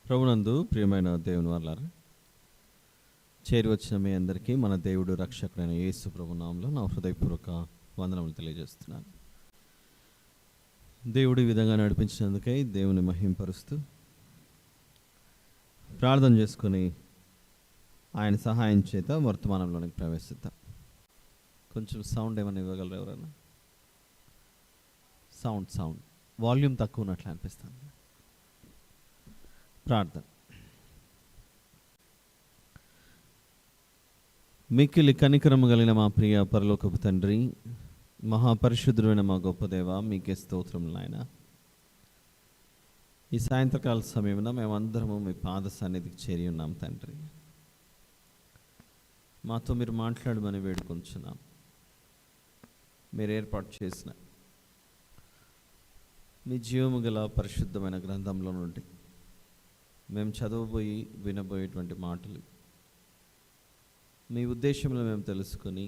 ప్రభునందు ప్రియమైన దేవుని వాళ్ళారా, చేరి వచ్చిన మీ అందరికీ మన దేవుడు రక్షకుడైన యేసు ప్రభు నామములో నా హృదయపూర్వక వందనములు తెలియజేస్తున్నాను. దేవుడు ఈ విధంగా నడిపించినందుకై దేవుని మహింపరుస్తూ ప్రార్థన చేసుకొని ఆయన సహాయం చేత వర్తమానంలోనికి ప్రవేశిద్దాం. కొంచెం సౌండ్ ఏమైనా ఇవ్వగలరు ఎవరైనా? సౌండ్ వాల్యూమ్ తక్కువ ఉన్నట్లు అనిపిస్తుంది. ప్రార్థన. మిక్కిలి కనికరము కలిగిన మా ప్రియ పరలోకపు తండ్రి, మహాపరిశుద్ధుడైన మా గొప్ప దేవ, మీకే స్తోత్రములు నాయన. ఈ సాయంత్రకాల సమయంలో మేమందరము మీ పాద సన్నిధికి చేరి ఉన్నాం తండ్రి. మాతో మీరు మాట్లాడమని వేడుకొంచున్నాం. మీరు ఏర్పాటు చేసిన మీ జీవము గల పరిశుద్ధమైన గ్రంథంలో నుండి మేము చదవబోయి వినబోయేటువంటి మాటలు మీ ఉద్దేశంలో మేము తెలుసుకొని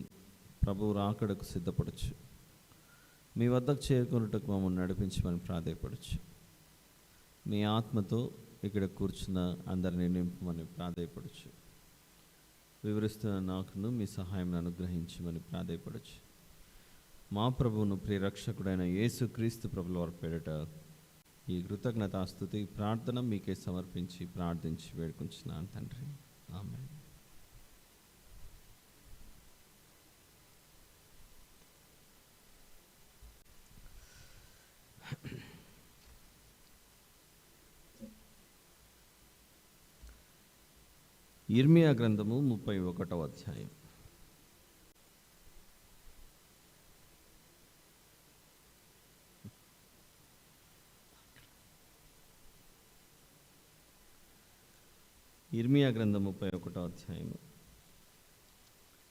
ప్రభువు రాకడకు సిద్ధపడచ్చు, మీ వద్దకు చేరుకున్నట్టుకు మమ్మల్ని నడిపించమని ప్రాధేయపడచ్చు. మీ ఆత్మతో ఇక్కడ కూర్చున్న అందరినీ నింపమని ప్రాధేయపడచ్చు. వివరిస్తున్న నాకును మీ సహాయం అనుగ్రహించమని ప్రాధేయపడచ్చు. మా ప్రభువును ప్రియరక్షకుడైన యేసుక్రీస్తు ప్రభుల వారి పేరిట ఈ కృతజ్ఞతాస్తుతి ప్రార్థన మీకే సమర్పించి ప్రార్థించి వేడుకుంటున్నాను తండ్రి, ఆమేన్. ఇర్మియా గ్రంథము 31వ అధ్యాయం. ఇర్మియా గ్రంథం 31వ అధ్యాయము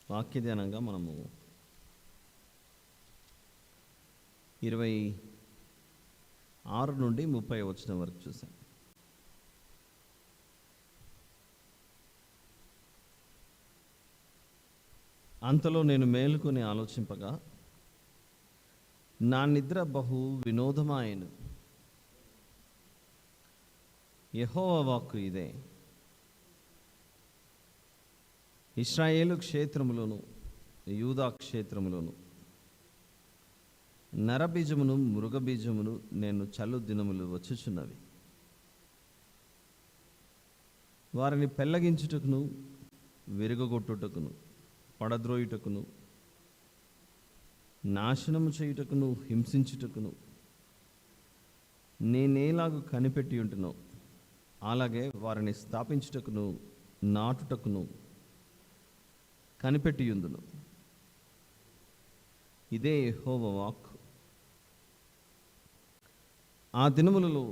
వాక్య ధ్యానంగా మనము 26 నుండి 30 వచనం వరకు చూసాం. అంతలో నేను మేలుకొని ఆలోచింపగా నా నిద్ర బహు వినోదమాయెను. యెహోవా వాక్కు ఇదే: ఇశ్రాయేలు క్షేత్రములోను యూదా క్షేత్రములోను నరబీజమును మృగబీజమును నేను చల్లు దినములు వచ్చుచున్నవి. వారిని పెళ్ళగించుటకును విరగొట్టుటకును పడద్రోయుటకును నాశనము చేయుటకును హింసించుటకును నేనేలాగు కనిపెట్టి ఉంటునో అలాగే వారిని స్థాపించుటకును నాటుటకును కనిపెట్టియుందును. ఇదే యెహోవా వాక్కు. ఆ దినములలో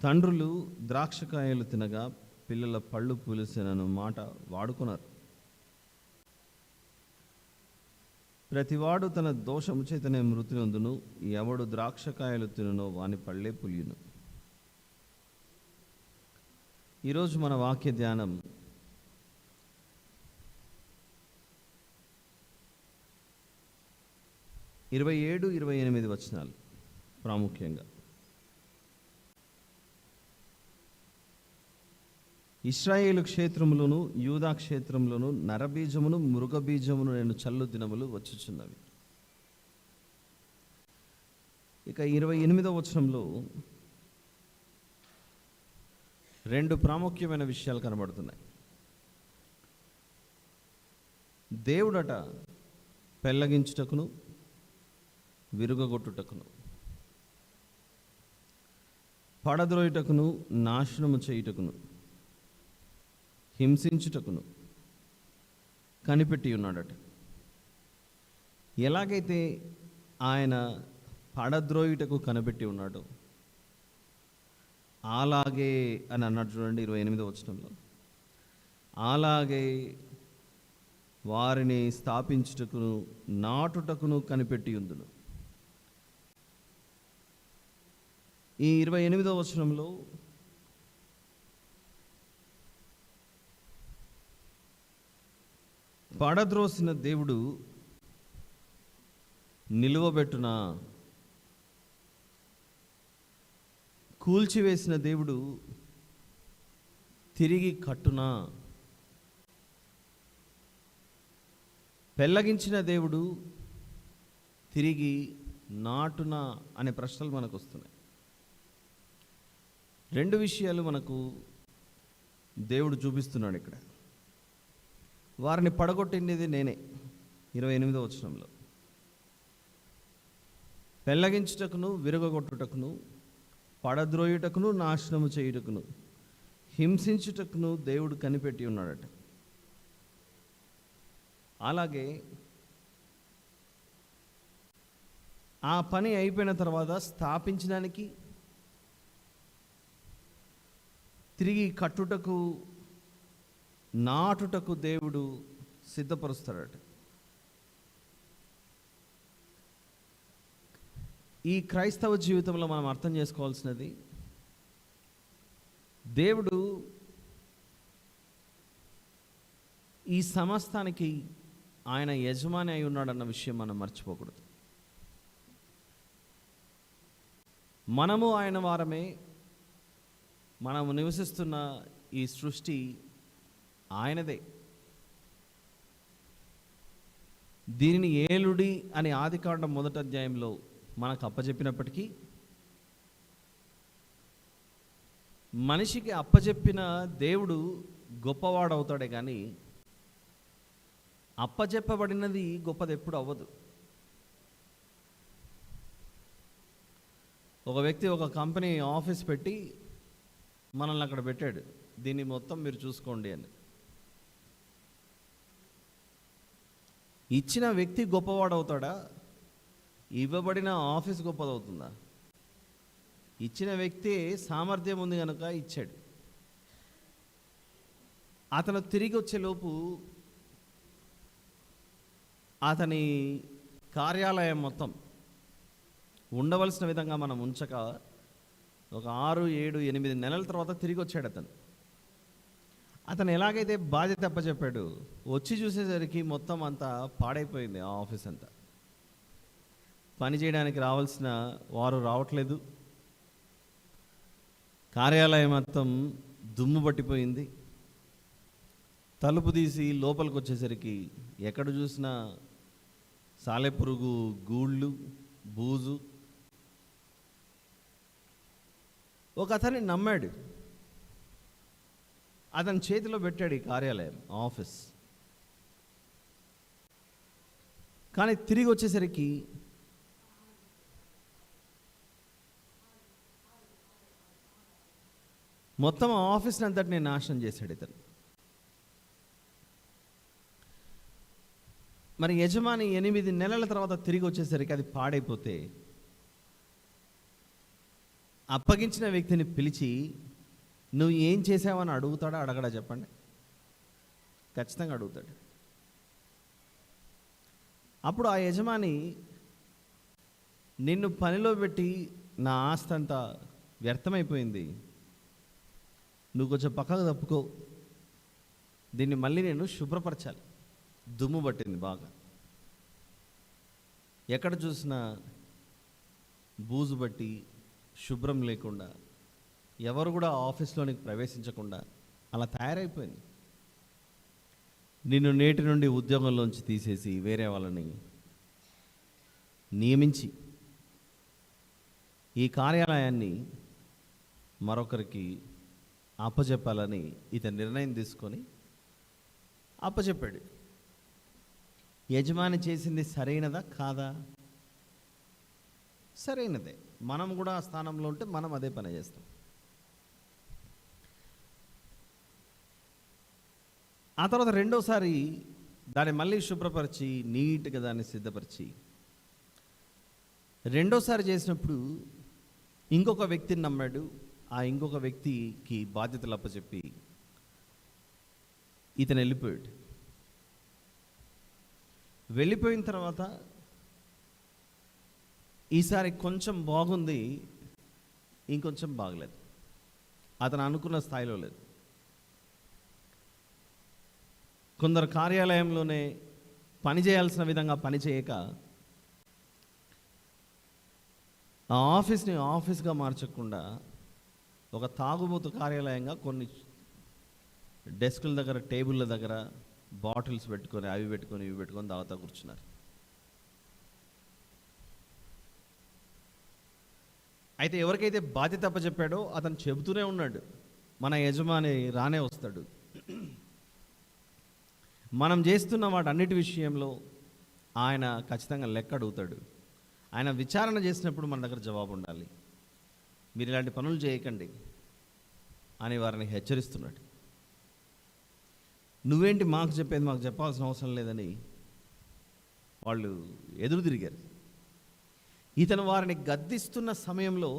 తండ్రులు ద్రాక్షకాయలు తినగా పిల్లల పళ్ళు పులిసెనను మాట వాడుకున్నారు. ప్రతివాడు తన దోషము చేతనే మృతి నొందును. ఎవడు ద్రాక్షకాయలు తినునో వాని పళ్ళే పులియును. ఈరోజు మన వాక్య ధ్యానం 27, 28 వచనాలు ప్రాముఖ్యంగా. ఇశ్రాయేలు క్షేత్రములను యూదా క్షేత్రములను నరబీజమును మృగబీజమును నేను చల్లు దినములు వచ్చుచున్నవి. ఇక 28వ వచనంలో 2 ప్రాముఖ్యమైన విషయాలు కనబడుతున్నాయి. దేవుడట పెళ్ళగించుటకును విరుగగొట్టుటకును పడద్రోయుటకును నాశనము చేయుటకును హింసించుటకును కనిపెట్టి ఉన్నాడట. ఎలాగైతే ఆయన పడద్రోయుటకు కనిపెట్టి ఉన్నాడో అలాగే అని అన్నాడు చూడండి 28వ వచనంలో. అలాగే వారిని స్థాపించుటకును నాటుటకును కనిపెట్టి ఉందును. ఈ 28వ వచనంలో పడద్రోసిన దేవుడు నిలువబెట్టున కూల్చివేసిన దేవుడు తిరిగి కట్టునా, పెళ్ళగించిన దేవుడు తిరిగి నాటునా అనే ప్రశ్నలు మనకు వస్తున్నాయి. రెండు విషయాలు మనకు దేవుడు చూపిస్తున్నాడు ఇక్కడ. వారిని పడగొట్టినది నేనే, 28వ వచనంలో. పెళ్ళగించుటకును, విరగొట్టుటకును, పడద్రోయుటకును, నాశనము చేయుటకును, హింసించుటకును దేవుడు కనిపెట్టి ఉన్నాడట. అలాగే ఆ పని అయిపోయిన తర్వాత స్థాపించడానికి, తిరిగి కట్టుటకు, నాటుటకు దేవుడు సిద్ధపరుస్తాడట. ఈ క్రైస్తవ జీవితంలో మనం అర్థం చేసుకోవాల్సినది, దేవుడు ఈ సమస్తానికి ఆయన యజమాని అయి ఉన్నాడన్న విషయం మనం మర్చిపోకూడదు. మనము ఆయన వారమే. మనము నివసిస్తున్న ఈ సృష్టి ఆయనదే. దీనిని ఏలుడి అని ఆదికాండం 1వ అధ్యాయంలో మనకు అప్పచెప్పినప్పటికీ, మనిషికి అప్పచెప్పిన దేవుడు గొప్పవాడవుతాడే కానీ అప్పచెప్పబడినది గొప్పది ఎప్పుడు అవ్వదు. ఒక వ్యక్తి ఒక కంపెనీ ఆఫీస్ పెట్టి మనల్ని అక్కడ పెట్టాడు, దీన్ని మొత్తం మీరు చూసుకోండి అని. ఇచ్చిన వ్యక్తి గొప్పవాడవుతాడా? ఇవ్వబడిన ఆఫీస్ గొప్పదవుతుందా? ఇచ్చిన వ్యక్తి సామర్థ్యం ఉంది కనుక ఇచ్చాడు. అతను తిరిగి వచ్చేలోపు అతని కార్యాలయం మొత్తం ఉండవలసిన విధంగా మనం ఉంచక ఒక 6, 7, 8 నెలల తర్వాత తిరిగి వచ్చాడు. అతను ఎలాగైతే బాధ్యత అప్పచెప్పాడు, వచ్చి చూసేసరికి మొత్తం అంతా పాడైపోయింది. ఆ ఆఫీస్ అంతా పని చేయడానికి రావాల్సిన వారు రావట్లేదు. కార్యాలయం మొత్తం దుమ్ము పట్టిపోయింది. తలుపు తీసి లోపలికి వచ్చేసరికి ఎక్కడ చూసినా సాలెపురుగు, గూళ్ళు, బూజు. ఒక అతన్ని నమ్మాడు, అతని చేతిలో పెట్టాడు ఈ కార్యాలయం, ఆఫీస్. కానీ తిరిగి వచ్చేసరికి మొత్తం ఆఫీస్ని అంతటిని నాశనం చేశాడు ఇతను. మరి యజమాని 8 నెలల తర్వాత తిరిగి వచ్చేసరికి అది పాడైపోతే అప్పగించిన వ్యక్తిని పిలిచి నువ్వు ఏం చేసావని అడుగుతాడా? అడగడా? చెప్పండి. ఖచ్చితంగా అడుగుతాడు. అప్పుడు ఆ యజమాని, నిన్ను పనిలో పెట్టి నా ఆస్తి అంతా వ్యర్థమైపోయింది, నువ్వు కొంచెం పక్కకు తప్పుకో, దీన్ని మళ్ళీ నేను శుభ్రపరచాలి, దుమ్ము పట్టింది బాగా, ఎక్కడ చూసినా బూజు బట్టి శుభ్రం లేకుండా, ఎవరు కూడా ఆఫీస్లోనికి ప్రవేశించకుండా అలా తయారైపోయింది. నిన్ను నేటి నుండి ఉద్యోగంలోంచి తీసేసి వేరే వాళ్ళని నియమించి ఈ కార్యాలయాన్ని మరొకరికి అప్పచెప్పాలని ఇతను నిర్ణయం తీసుకొని అప్పచెప్పాడు. యజమాని చేసింది సరైనదా కాదా? సరైనదే. మనం కూడా ఆ స్థానంలో ఉంటే మనం అదే పని చేస్తాం. ఆ తర్వాత రెండోసారి దాన్ని మళ్ళీ శుభ్రపరిచి నీట్గా దాన్ని సిద్ధపరిచి రెండోసారి చేసినప్పుడు ఇంకొక వ్యక్తిని నమ్మాడు. ఆ ఇంకొక వ్యక్తికి బాధ్యతలు అప్పచెప్పి ఇతను వెళ్ళిపోయాడు. వెళ్ళిపోయిన తర్వాత ఈసారి కొంచెం బాగుంది, ఇంకొంచెం బాగలేదు, అతను అనుకున్న స్థాయిలో లేదు. కొందరు కార్యాలయంలోనే పని చేయాల్సిన విధంగా పని చేయక ఆ ఆఫీస్ని ఆఫీస్గా మార్చకుండా ఒక తాగుబోతు కార్యాలయంగా కొన్ని డెస్కుల దగ్గర, టేబుల్ల దగ్గర బాటిల్స్ పెట్టుకొని, అవి పెట్టుకొని, ఇవి పెట్టుకొని తాగుతా కూర్చున్నారు. అయితే ఎవరికైతే బాధ్యత అప్పచెప్పాడో అతను చెబుతూనే ఉన్నాడు, మన యజమాని రానే వస్తాడు, మనం చేస్తున్న వాటన్నిటి విషయంలో ఆయన ఖచ్చితంగా లెక్క అడుగుతాడు, ఆయన విచారణ చేసినప్పుడు మన దగ్గర జవాబు ఉండాలి, మీరు ఇలాంటి పనులు చేయకండి అని వారిని హెచ్చరిస్తున్నాడు. నువ్వేంటి మాకు చెప్పేది, మాకు చెప్పాల్సిన అవసరం లేదని వాళ్ళు ఎదురు తిరిగారు. ఇతను వారిని గద్దిస్తున్న సమయంలో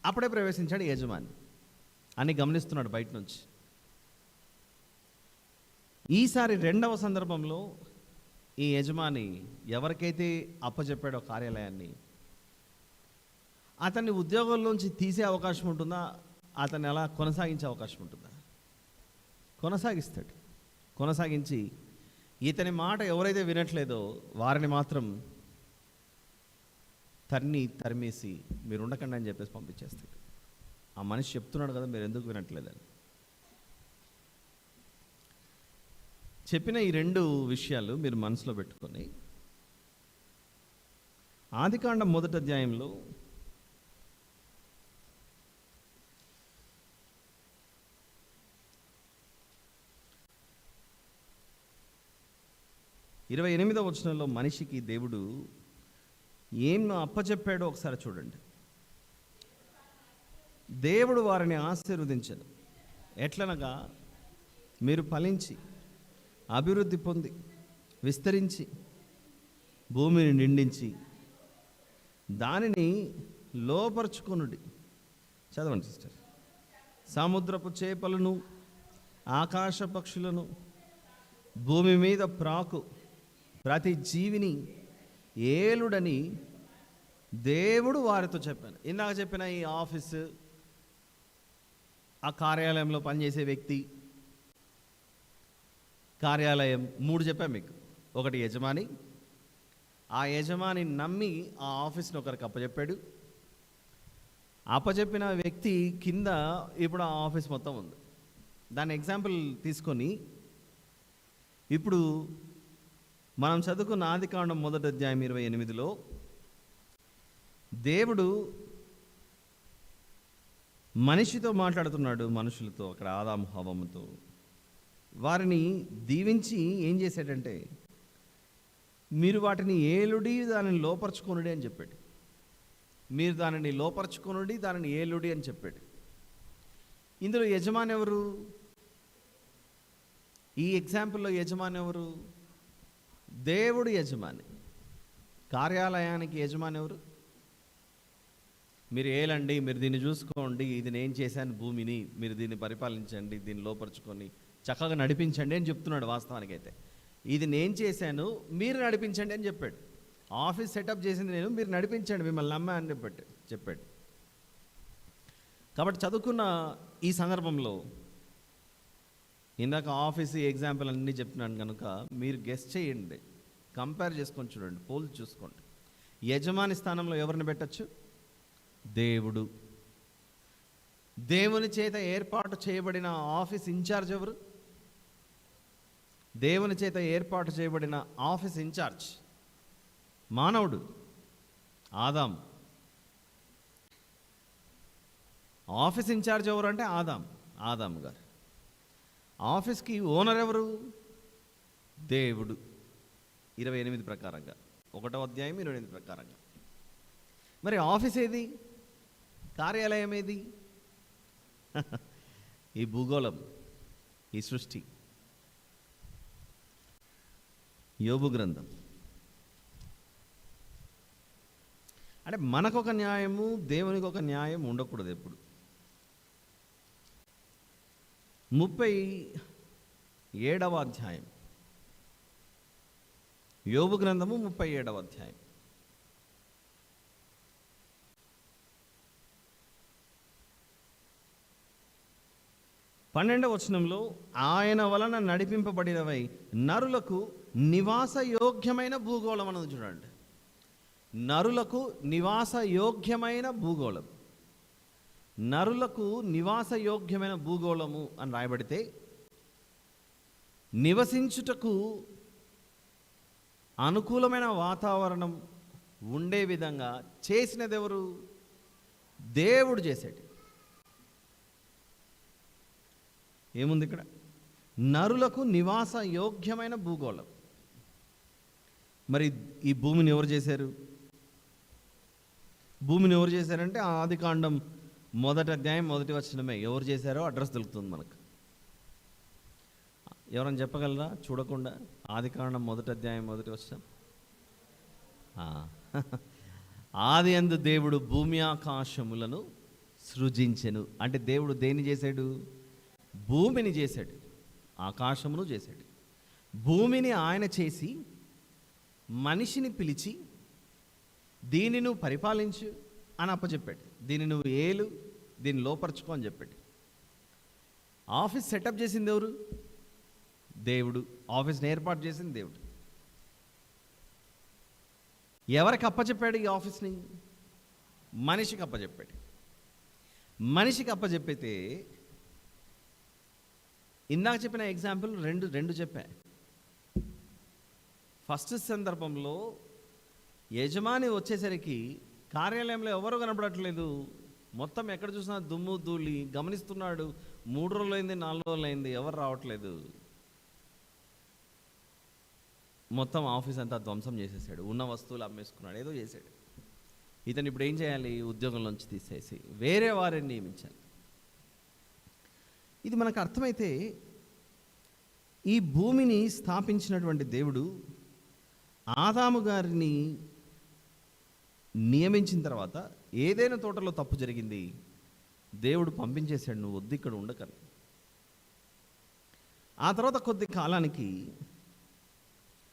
అప్పుడే ప్రవేశించాడు యజమాని అని గమనిస్తున్నాడు బయట నుంచి. ఈసారి రెండవ సందర్భంలో ఈ యజమాని ఎవరికైతే అప్పచెప్పాడో కార్యాలయాన్ని, అతన్ని ఉద్యోగంలోంచి తీసే అవకాశం ఉంటుందా, అతన్ని ఎలా కొనసాగించే అవకాశం ఉంటుందా? కొనసాగిస్తాడు. కొనసాగించి ఇతని మాట ఎవరైతే వినట్లేదో వారిని మాత్రం తరిమేసి మీరు ఉండకండి అని చెప్పేసి పంపించేస్తాడు. ఆ మనిషి చెప్తున్నాడు కదా, మీరు ఎందుకు వినట్లేదని. చెప్పిన ఈ రెండు విషయాలు మీరు మనసులో పెట్టుకొని ఆదికాండం 1వ అధ్యాయంలో 28వ వచనంలో మనిషికి దేవుడు ఏం అప్పచెప్పాడో ఒకసారి చూడండి. దేవుడు వారిని ఆశీర్వదించాడు. ఎట్లనగా, మీరు ఫలించి అభివృద్ధి పొంది విస్తరించి భూమిని నిండించి దానిని లోపరుచుకొనుడి. చదవండి సిస్టర్. సముద్రపు చేపలను, ఆకాశ పక్షులను, భూమి మీద ప్రాకు ప్రతి జీవిని ఏలుడని దేవుడు వారితో చెప్పాను. ఇందాక చెప్పిన ఈ ఆఫీసు, ఆ కార్యాలయంలో పనిచేసే వ్యక్తి, కార్యాలయం 3 చెప్పాను మీకు. ఒకటి యజమాని, ఆ యజమాని నమ్మి ఆ ఆఫీస్ని ఒకరికి అప్పచెప్పాడు. అప్పచెప్పిన వ్యక్తి కింద ఇప్పుడు ఆ ఆఫీస్ మొత్తం ఉంది. దాని ఎగ్జాంపుల్ తీసుకొని ఇప్పుడు మనం చదువుకున్న ఆదికాండం 1వ అధ్యాయం 28లో దేవుడు మనిషితో మాట్లాడుతున్నాడు, మనుషులతో, అక్కడ ఆదాము హవ్వముతో. వారిని దీవించి ఏం చేశాడంటే, మీరు వాటిని ఏలుడి, దానిని లోపరుచుకొనుడి అని చెప్పాడు. మీరు దానిని లోపరుచుకొనుడి, దానిని ఏలుడి అని చెప్పాడు. ఇందులో యజమాని ఎవరు? ఈ ఎగ్జాంపుల్లో యజమాని ఎవరు? దేవుడు యజమాని. కార్యాలయానికి యజమాని ఎవరు? మీరు ఏలండి, మీరు దీన్ని చూసుకోండి, ఇది నేను చేశాను భూమిని, మీరు దీన్ని పరిపాలించండి, దీన్ని లోపరుచుకొని చక్కగా నడిపించండి అని చెప్తున్నాడు. వాస్తవానికి అయితే ఇది నేను చేశాను, మీరు నడిపించండి అని చెప్పాడు. ఆఫీస్ సెటప్ చేసింది నేను, మీరు నడిపించండి, మిమ్మల్ని నమ్మా అని చెప్పాడు. కాబట్టి చదువుకున్న ఈ సందర్భంలో ఇందాక ఆఫీస్ ఎగ్జాంపుల్ అన్నీ చెప్తున్నాను కనుక మీరు గెస్ట్ చేయండి, కంపేర్ చేసుకొని చూడండి, పోల్చి చూసుకోండి. యజమాని స్థానంలో ఎవరిని పెట్టచ్చు? దేవుడు. దేవుని చేత ఏర్పాటు చేయబడిన ఆఫీస్ ఇన్ఛార్జ్ ఎవరు? దేవుని చేత ఏర్పాటు చేయబడిన ఆఫీస్ ఇన్ఛార్జ్ మానవుడు, ఆదాం. ఆఫీస్ ఇన్ఛార్జ్ ఎవరు అంటే ఆదాం గారు. ఆఫీస్కి ఓనర్ ఎవరు? దేవుడు. 28 ప్రకారంగా, 1వ అధ్యాయం 28 ప్రకారంగా. మరి ఆఫీస్ ఏది? కార్యాలయం ఏది? ఈ భూగోళం, ఈ సృష్టి. యోబు గ్రంథం అంటే మనకొక న్యాయము, దేవునికి ఒక న్యాయం ఉండకూడదు ఎప్పుడు. 37వ అధ్యాయం, యోబు గ్రంథము 37వ అధ్యాయం. పన్నెండవ వచనంలో, ఆయన వలన నడిపింపబడినవై నరులకు నివాస యోగ్యమైన భూగోళం అన్నది చూడండి. నరులకు నివాస యోగ్యమైన భూగోళం. నరులకు నివాసయోగ్యమైన భూగోళము అని రాయబడితే, నివసించుటకు అనుకూలమైన వాతావరణం ఉండే విధంగా చేసినది ఎవరు? దేవుడు చేశాడు. ఏముంది ఇక్కడ? నరులకు నివాస యోగ్యమైన భూగోళం. మరి ఈ భూమిని ఎవరు చేశారు? భూమిని ఎవరు చేశారంటే ఆదికాండం 1వ అధ్యాయం 1వ వచనమే. ఎవరు చేశారో అడ్రస్ దొరుకుతుంది మనకు. ఎవరైనా చెప్పగలరా చూడకుండా? ఆదికాండం 1వ అధ్యాయం 1వ వచనం. ఆది యందు దేవుడు భూమి ఆకాశములను సృజించెను. అంటే దేవుడు దేన్ని చేశాడు? భూమిని చేశాడు, ఆకాశమును చేశాడు. భూమిని ఆయన చేసి మనిషిని పిలిచి దీన్ని నువ్వు పరిపాలించు అని అప్పచెప్పాడు. దీన్ని నువ్వు ఏలు, దీన్ని లోపరుచుకో అని చెప్పాడు. ఆఫీస్ సెటప్ చేసింది ఎవరు? దేవుడు. ఆఫీస్ని ఏర్పాటు చేసింది దేవుడు. ఎవరికి అప్పచెప్పాడు ఈ ఆఫీస్ని? మనిషికి అప్పచెప్పాడు. మనిషికి అప్పచెప్పితే ఇందాక చెప్పిన ఎగ్జాంపుల్ రెండు చెప్పా. ఫస్ట్ సందర్భంలో యజమాని వచ్చేసరికి కార్యాలయంలో ఎవరు కనపడట్లేదు. మొత్తం ఎక్కడ చూసినా దుమ్ము ధూళి. గమనిస్తున్నాడు, 3 రోజులైంది, 4 రోజులైంది, ఎవరు రావట్లేదు. మొత్తం ఆఫీస్ అంతా ధ్వంసం చేసేసాడు. ఉన్న వస్తువులు అమ్మేసుకున్నాడు, ఏదో చేశాడు. ఇతను ఇప్పుడు ఏం చేయాలి? ఉద్యోగంలోంచి తీసేసి వేరే వారిని నియమించాలి. ఇది మనకు అర్థమైతే, ఈ భూమిని స్థాపించినటువంటి దేవుడు ఆదాము గారిని నియమించిన తర్వాత ఏదైనా తోటలో తప్పు జరిగింది, దేవుడు పంపించేశాడు, నువ్వు వద్దు ఇక్కడ ఉండకని. ఆ తర్వాత కొద్ది కాలానికి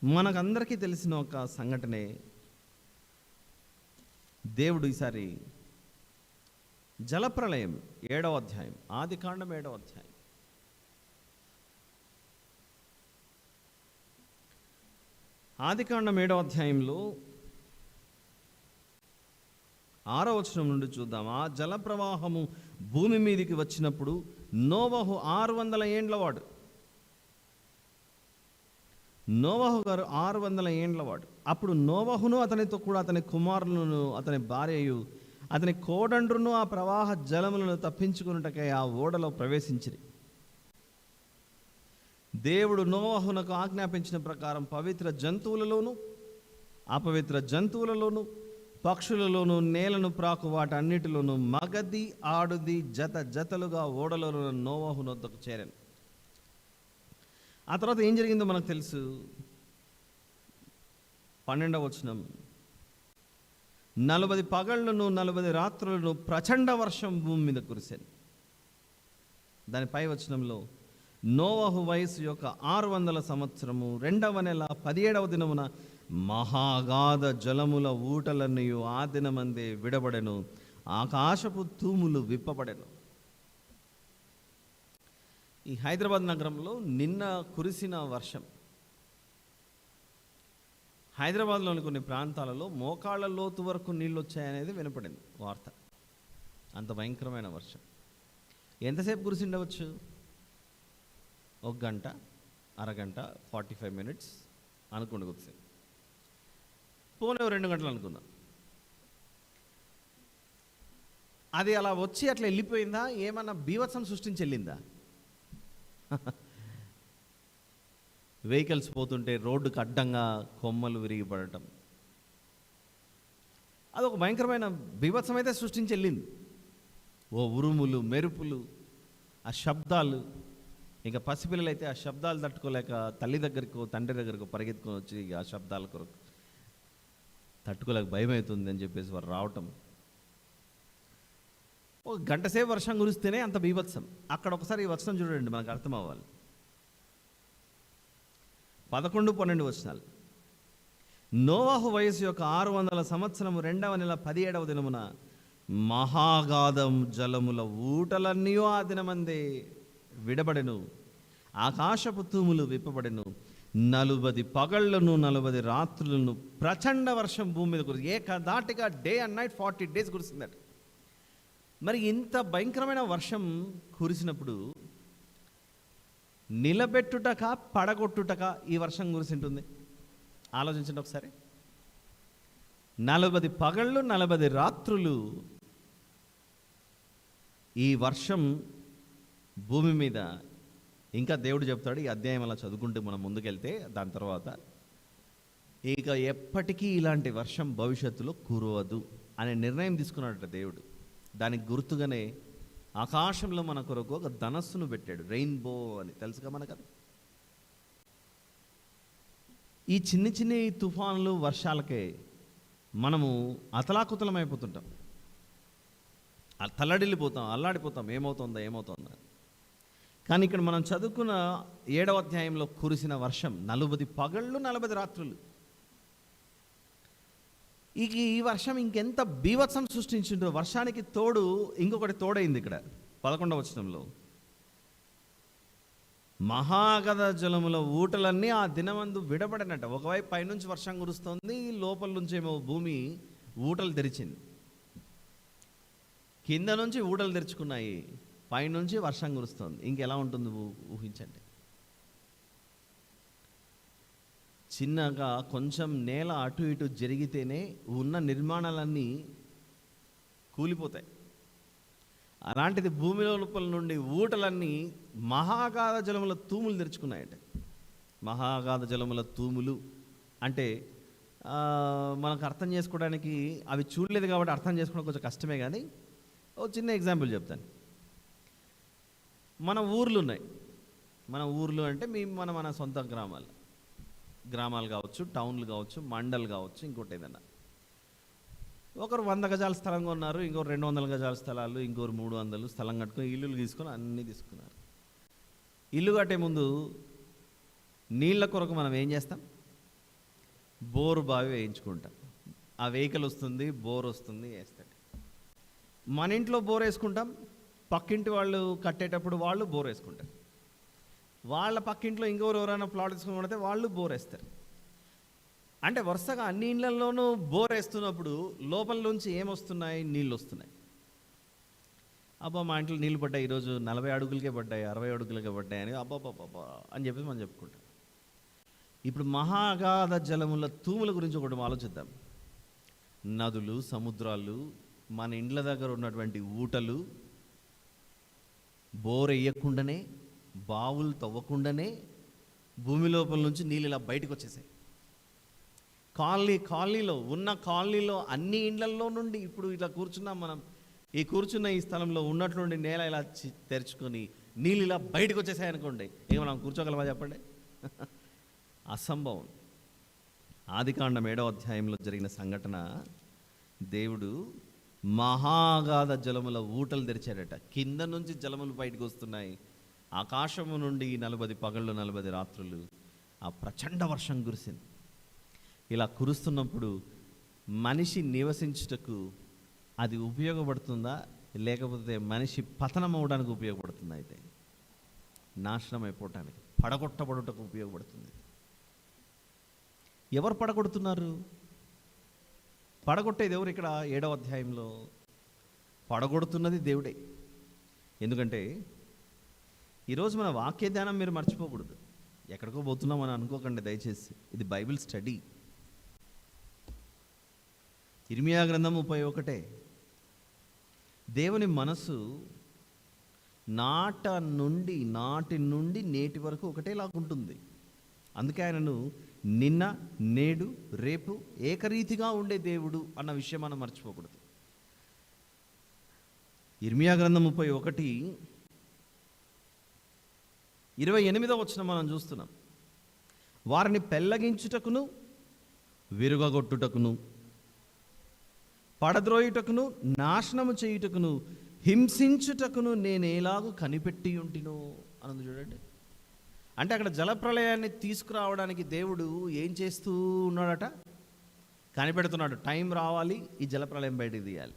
మనకందరికీ తెలిసిన ఒక సంఘటనే, దేవుడు ఈసారి జలప్రళయం 7వ అధ్యాయం, ఆదికాండం 7వ అధ్యాయం. ఆదికాండం 7వ అధ్యాయంలో 6వ వచనం నుండి చూద్దాం. ఆ జల ప్రవాహము భూమి మీదికి వచ్చినప్పుడు నోవహు 600 ఏండ్లవాడు. నోవహు గారు 600 ఏండ్లవాడు. అప్పుడు నోవహును అతనితో కూడా అతని కుమారులను అతని భార్యయు అతని కోడండ్రును ఆ ప్రవాహ జలములను తప్పించుకున్నటకై ఆ ఓడలో ప్రవేశించిరి. దేవుడు నోవహునకు ఆజ్ఞాపించిన ప్రకారం పవిత్ర జంతువులలోను అపవిత్ర జంతువులలోను పక్షులలోను నేలను ప్రాకు వాటన్నిటిలోను మగది ఆడుది జత జతలుగా ఓడలలో నోవహు నొద్దకు చేరాను. ఆ తర్వాత ఏం జరిగిందో మనకు తెలుసు. 12వ వచనం, 40 పగళ్లను 40 రాత్రులను ప్రచండ వర్షం భూమి మీద కురిశాను. దాని పై వచనంలో, నోవహు వయసు యొక్క 600 సంవత్సరము 2వ నెల 17వ దినమున మహాగాధ జలముల ఊటలన్నీ ఆ దినమందే విడబడెను, ఆకాశపు తూములు విప్పబడెను. ఈ హైదరాబాద్ నగరంలో నిన్న కురిసిన వర్షం హైదరాబాద్లోని కొన్ని ప్రాంతాలలో మోకాళ్ళ లోతు వరకు నీళ్ళు వచ్చాయనేది వినపడింది వార్త. అంత భయంకరమైన వర్షం. ఎంతసేపు కురిసిండవచ్చు? 1 గంట, అరగంట, 45 మినిట్స్ అనుకోండి. కురిసింది. పోనీ 2 గంటలు అనుకుందాం. అది అలా వచ్చి అట్లా వెళ్ళిపోయిందా? ఏమన్నా బీభత్సం సృష్టించి వెళ్ళిందా? వెహికల్స్ పోతుంటే రోడ్డుకు అడ్డంగా కొమ్మలు విరిగిపడటం, అదొక భయంకరమైన బీభత్సం అయితే సృష్టించి వెళ్ళింది. ఓ ఉరుములు, మెరుపులు, ఆ శబ్దాలు. ఇంకా పసిపిల్లలు అయితే ఆ శబ్దాలు తట్టుకోలేక తల్లి దగ్గరకు తండ్రి దగ్గరకు పరిగెత్తుకొని వచ్చి ఆ శబ్దాల కొరకు తట్టుకోలేక భయం అవుతుంది అని చెప్పేసి వారు రావటం. 1 గంట సేపు వర్షం కురిస్తేనే అంత బీభత్సం. అక్కడ ఒకసారి ఈ వచనం చూడండి, మనకు అర్థం అవ్వాలి. 11, 12 వచనాలు. నోవహు వయసు యొక్క 600 సంవత్సరము 2వ నెల 17వ దినమున మహాగాధం జలముల ఊటలన్నీ ఆ దినమందే విడబడెను, ఆకాశపు తూములు విప్పబడెను, 40 పగళ్లను 40 రాత్రులను ప్రచండ వర్షం భూమి మీద కురిసి ఏకదాటిగా డే అండ్ నైట్ 40 days కురిసిందట. మరి ఇంత భయంకరమైన వర్షం కురిసినప్పుడు నిలబెట్టుటక పడగొట్టుటక ఈ వర్షం కురిసింటుంది? ఆలోచించండి ఒకసారి. 40 పగళ్ళు 40 రాత్రులు ఈ వర్షం భూమి మీద. ఇంకా దేవుడు చెప్తాడు, ఈ అధ్యాయం అలా చదువుకుంటూ మనం ముందుకెళ్తే దాని తర్వాత, ఇక ఎప్పటికీ ఇలాంటి వర్షం భవిష్యత్తులో కురవదు అనే నిర్ణయం తీసుకున్నాడట దేవుడు. దానికి గుర్తుగానే ఆకాశంలో మన కొరకు ఒక ధనస్సును పెట్టాడు, రెయిన్బో అని. తెలుసుగా మనకు అది. ఈ చిన్ని చిన్ని తుఫాన్లు వర్షాలకే మనము అతలాకుతలమైపోతుంటాం, తల్లడిల్లిపోతాం, అల్లాడిపోతాం, ఏమవుతుందా. కానీ ఇక్కడ మనం చదువుకున్న 7వ అధ్యాయంలో కురిసిన వర్షం 40 పగళ్ళు 40 రాత్రులు. ఈ వర్షం ఇంకెంత బీభత్సం సృష్టించిందో. వర్షానికి తోడు ఇంకొకటి తోడైంది ఇక్కడ 11వ వచనంలో. మహాగధ జలముల ఊటలన్నీ ఆ దినమందు విడబడినట్ట. ఒకవైపు పైనుంచి వర్షం కురుస్తోంది, లోపల నుంచేమో భూమి ఊటలు తెరిచింది. కింద నుంచి ఊటలు తెరుచుకున్నాయి, పైనుంచి వర్షం కురుస్తోంది. ఇంకెలా ఉంటుంది ఊహించండి. చిన్నగా కొంచెం నేల అటు ఇటు జరిగితేనే ఉన్న నిర్మాణాలన్నీ కూలిపోతాయి. అలాంటిది భూమి లోపల నుండి ఊటలన్నీ మహాగాధ జలముల తూములు తెరుచుకున్నాయట. మహాగాధ జలముల తూములు అంటే మనకు అర్థం చేసుకోవడానికి, అవి చూడలేదు కాబట్టి అర్థం చేసుకోవడం కొంచెం కష్టమే. కానీ ఒక చిన్న ఎగ్జాంపుల్ చెప్తాను. మన ఊర్లు ఉన్నాయి. మన ఊర్లు అంటే మన సొంత గ్రామాలు కావచ్చు, టౌన్లు కావచ్చు, మండలు కావచ్చు, ఇంకోటి ఏదైనా. ఒకరు 100 గజాల స్థలం కొన్నారు, ఇంకొకరు 200 గజాల స్థలాలు, ఇంకొకరు 300 స్థలం కట్టుకొని ఇల్లులు తీసుకొని అన్నీ తీసుకున్నారు. ఇల్లు కట్టే ముందు నీళ్ళ కొరకు మనం ఏం చేస్తాం? బోరు బావి వేయించుకుంటాం. ఆ వెహికల్ వస్తుంది, బోర్ వస్తుంది, వేస్తాడు. మన ఇంట్లో బోర్ వేసుకుంటాం, పక్కింటి వాళ్ళు కట్టేటప్పుడు వాళ్ళు బోర్ వేసుకుంటారు. వాళ్ళ పక్కింట్లో ఎవరైనా ప్లాట్ తీసుకుని కొడితే వాళ్ళు బోర్ వేస్తారు. అంటే వరుసగా అన్ని ఇళ్లలోనూ బోర్ వేస్తున్నప్పుడు లోపల నుంచి ఏమొస్తున్నాయి? నీళ్ళు వస్తున్నాయి. అబ్బా మా ఇంట్లో నీళ్ళు పడ్డాయి, ఈరోజు 40 అడుగులకే పడ్డాయి, 60 అడుగులకే పడ్డాయి అని అబ్బాబ్బాబ్బా అని చెప్పేసి మనం చెప్పుకుంటాం. ఇప్పుడు మహాగాధ జలముల తూముల గురించి ఒకటి ఆలోచిద్దాం. నదులు, సముద్రాలు, మన ఇండ్ల దగ్గర ఉన్నటువంటి ఊటలు, బోర్ వేయకుండానే, బావులు తవ్వకుండానే భూమి లోపల నుంచి నీళ్ళు ఇలా బయటకు వచ్చేసాయి. కాలనీలో అన్ని ఇండ్లల్లో నుండి ఇప్పుడు ఇలా కూర్చున్నాం మనం. కూర్చున్న ఈ స్థలంలో ఉన్నట్లుండి నేల ఇలా తెరుచుకొని నీళ్ళు ఇలా బయటకు వచ్చేసాయి అనుకోండి, ఇక మనం కూర్చోగలమా చెప్పండి? అసంభవం. ఆదికాండం 7వ అధ్యాయంలో జరిగిన సంఘటన. దేవుడు మహాగాధ జలముల ఊటలు తెరిచాడట. కింద నుంచి జలములు బయటకు వస్తున్నాయి. ఆకాశము నుండి 40 పగళ్ళు 40 రాత్రులు ఆ ప్రచండ వర్షం కురిసింది. ఇలా కురుస్తున్నప్పుడు మనిషి నివసించుటకు అది ఉపయోగపడుతుందా, లేకపోతే మనిషి పతనం అవడానికి ఉపయోగపడుతుందా? అయితే నాశనం అయిపోవటానికి, పడగొట్టబడుటకు ఉపయోగపడుతుంది. ఎవరు పడగొడుతున్నారు? పడగొట్టేది ఎవరు? ఇక్కడ 7వ అధ్యాయంలో పడగొడుతున్నది దేవుడే. ఎందుకంటే ఈరోజు మన వాక్య ధ్యానం మీరు మర్చిపోకూడదు. ఎక్కడికో పోతున్నామని అనుకోకండి దయచేసి. ఇది బైబిల్ స్టడీ. ఇర్మియా గ్రంథం 31. దేవుని మనసు నాటి నుండి నేటి వరకు ఒకటేలాగుంటుంది. అందుకే ఆయనను నిన్న, నేడు, రేపు ఏకరీతిగా ఉండే దేవుడు అన్న విషయం మనం మర్చిపోకూడదు. ఇర్మియా గ్రంథం 31 28వ వచనం మనం చూస్తున్నాం. వారిని పెళ్ళగించుటకును, విరుగగొట్టుటకును, పడద్రోయుటకును, నాశనము చేయుటకును, హింసించుటకును నేనేలాగూ కనిపెట్టి ఉంటినో అన్నది చూడండి. అంటే అక్కడ జలప్రళయాన్ని తీసుకురావడానికి దేవుడు ఏం చేస్తూ ఉన్నాడట? కనిపెడుతున్నాడు. టైం రావాలి, ఈ జలప్రళయం బయటికి తీయాలి,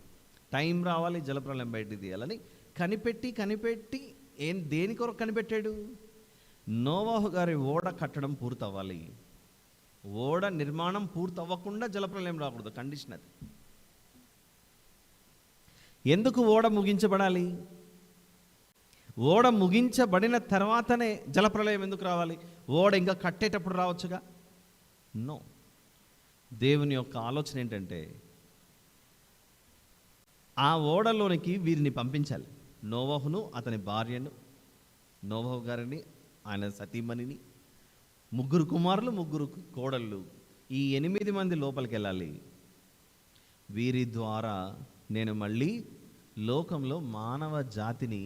టైం రావాలి, జలప్రళయం బయటికి తీయాలని కనిపెట్టి దేని కొరకు కనిపెట్టాడు? నోవాహు గారి ఓడ కట్టడం పూర్తవ్వాలి. ఓడ నిర్మాణం పూర్తవ్వకుండా జలప్రళయం రాకూడదు, కండిషన్ అది. ఎందుకు ఓడ ముగించబడాలి? ఓడ ముగించబడిన తర్వాతనే జలప్రళయం ఎందుకు రావాలి? ఓడ ఇంకా కట్టేటప్పుడు రావచ్చుగా? నో. దేవుని యొక్క ఆలోచన ఏంటంటే ఆ ఓడలోనికి వీరిని పంపించాలి. నోవహును, అతని భార్యను, నోవహు గారిని, ఆయన సతీమణిని, 3 కుమారులు 3 కోడళ్ళు, ఈ 8 మంది లోపలికి వెళ్ళాలి. వీరి ద్వారా నేను మళ్ళీ లోకంలో మానవ జాతిని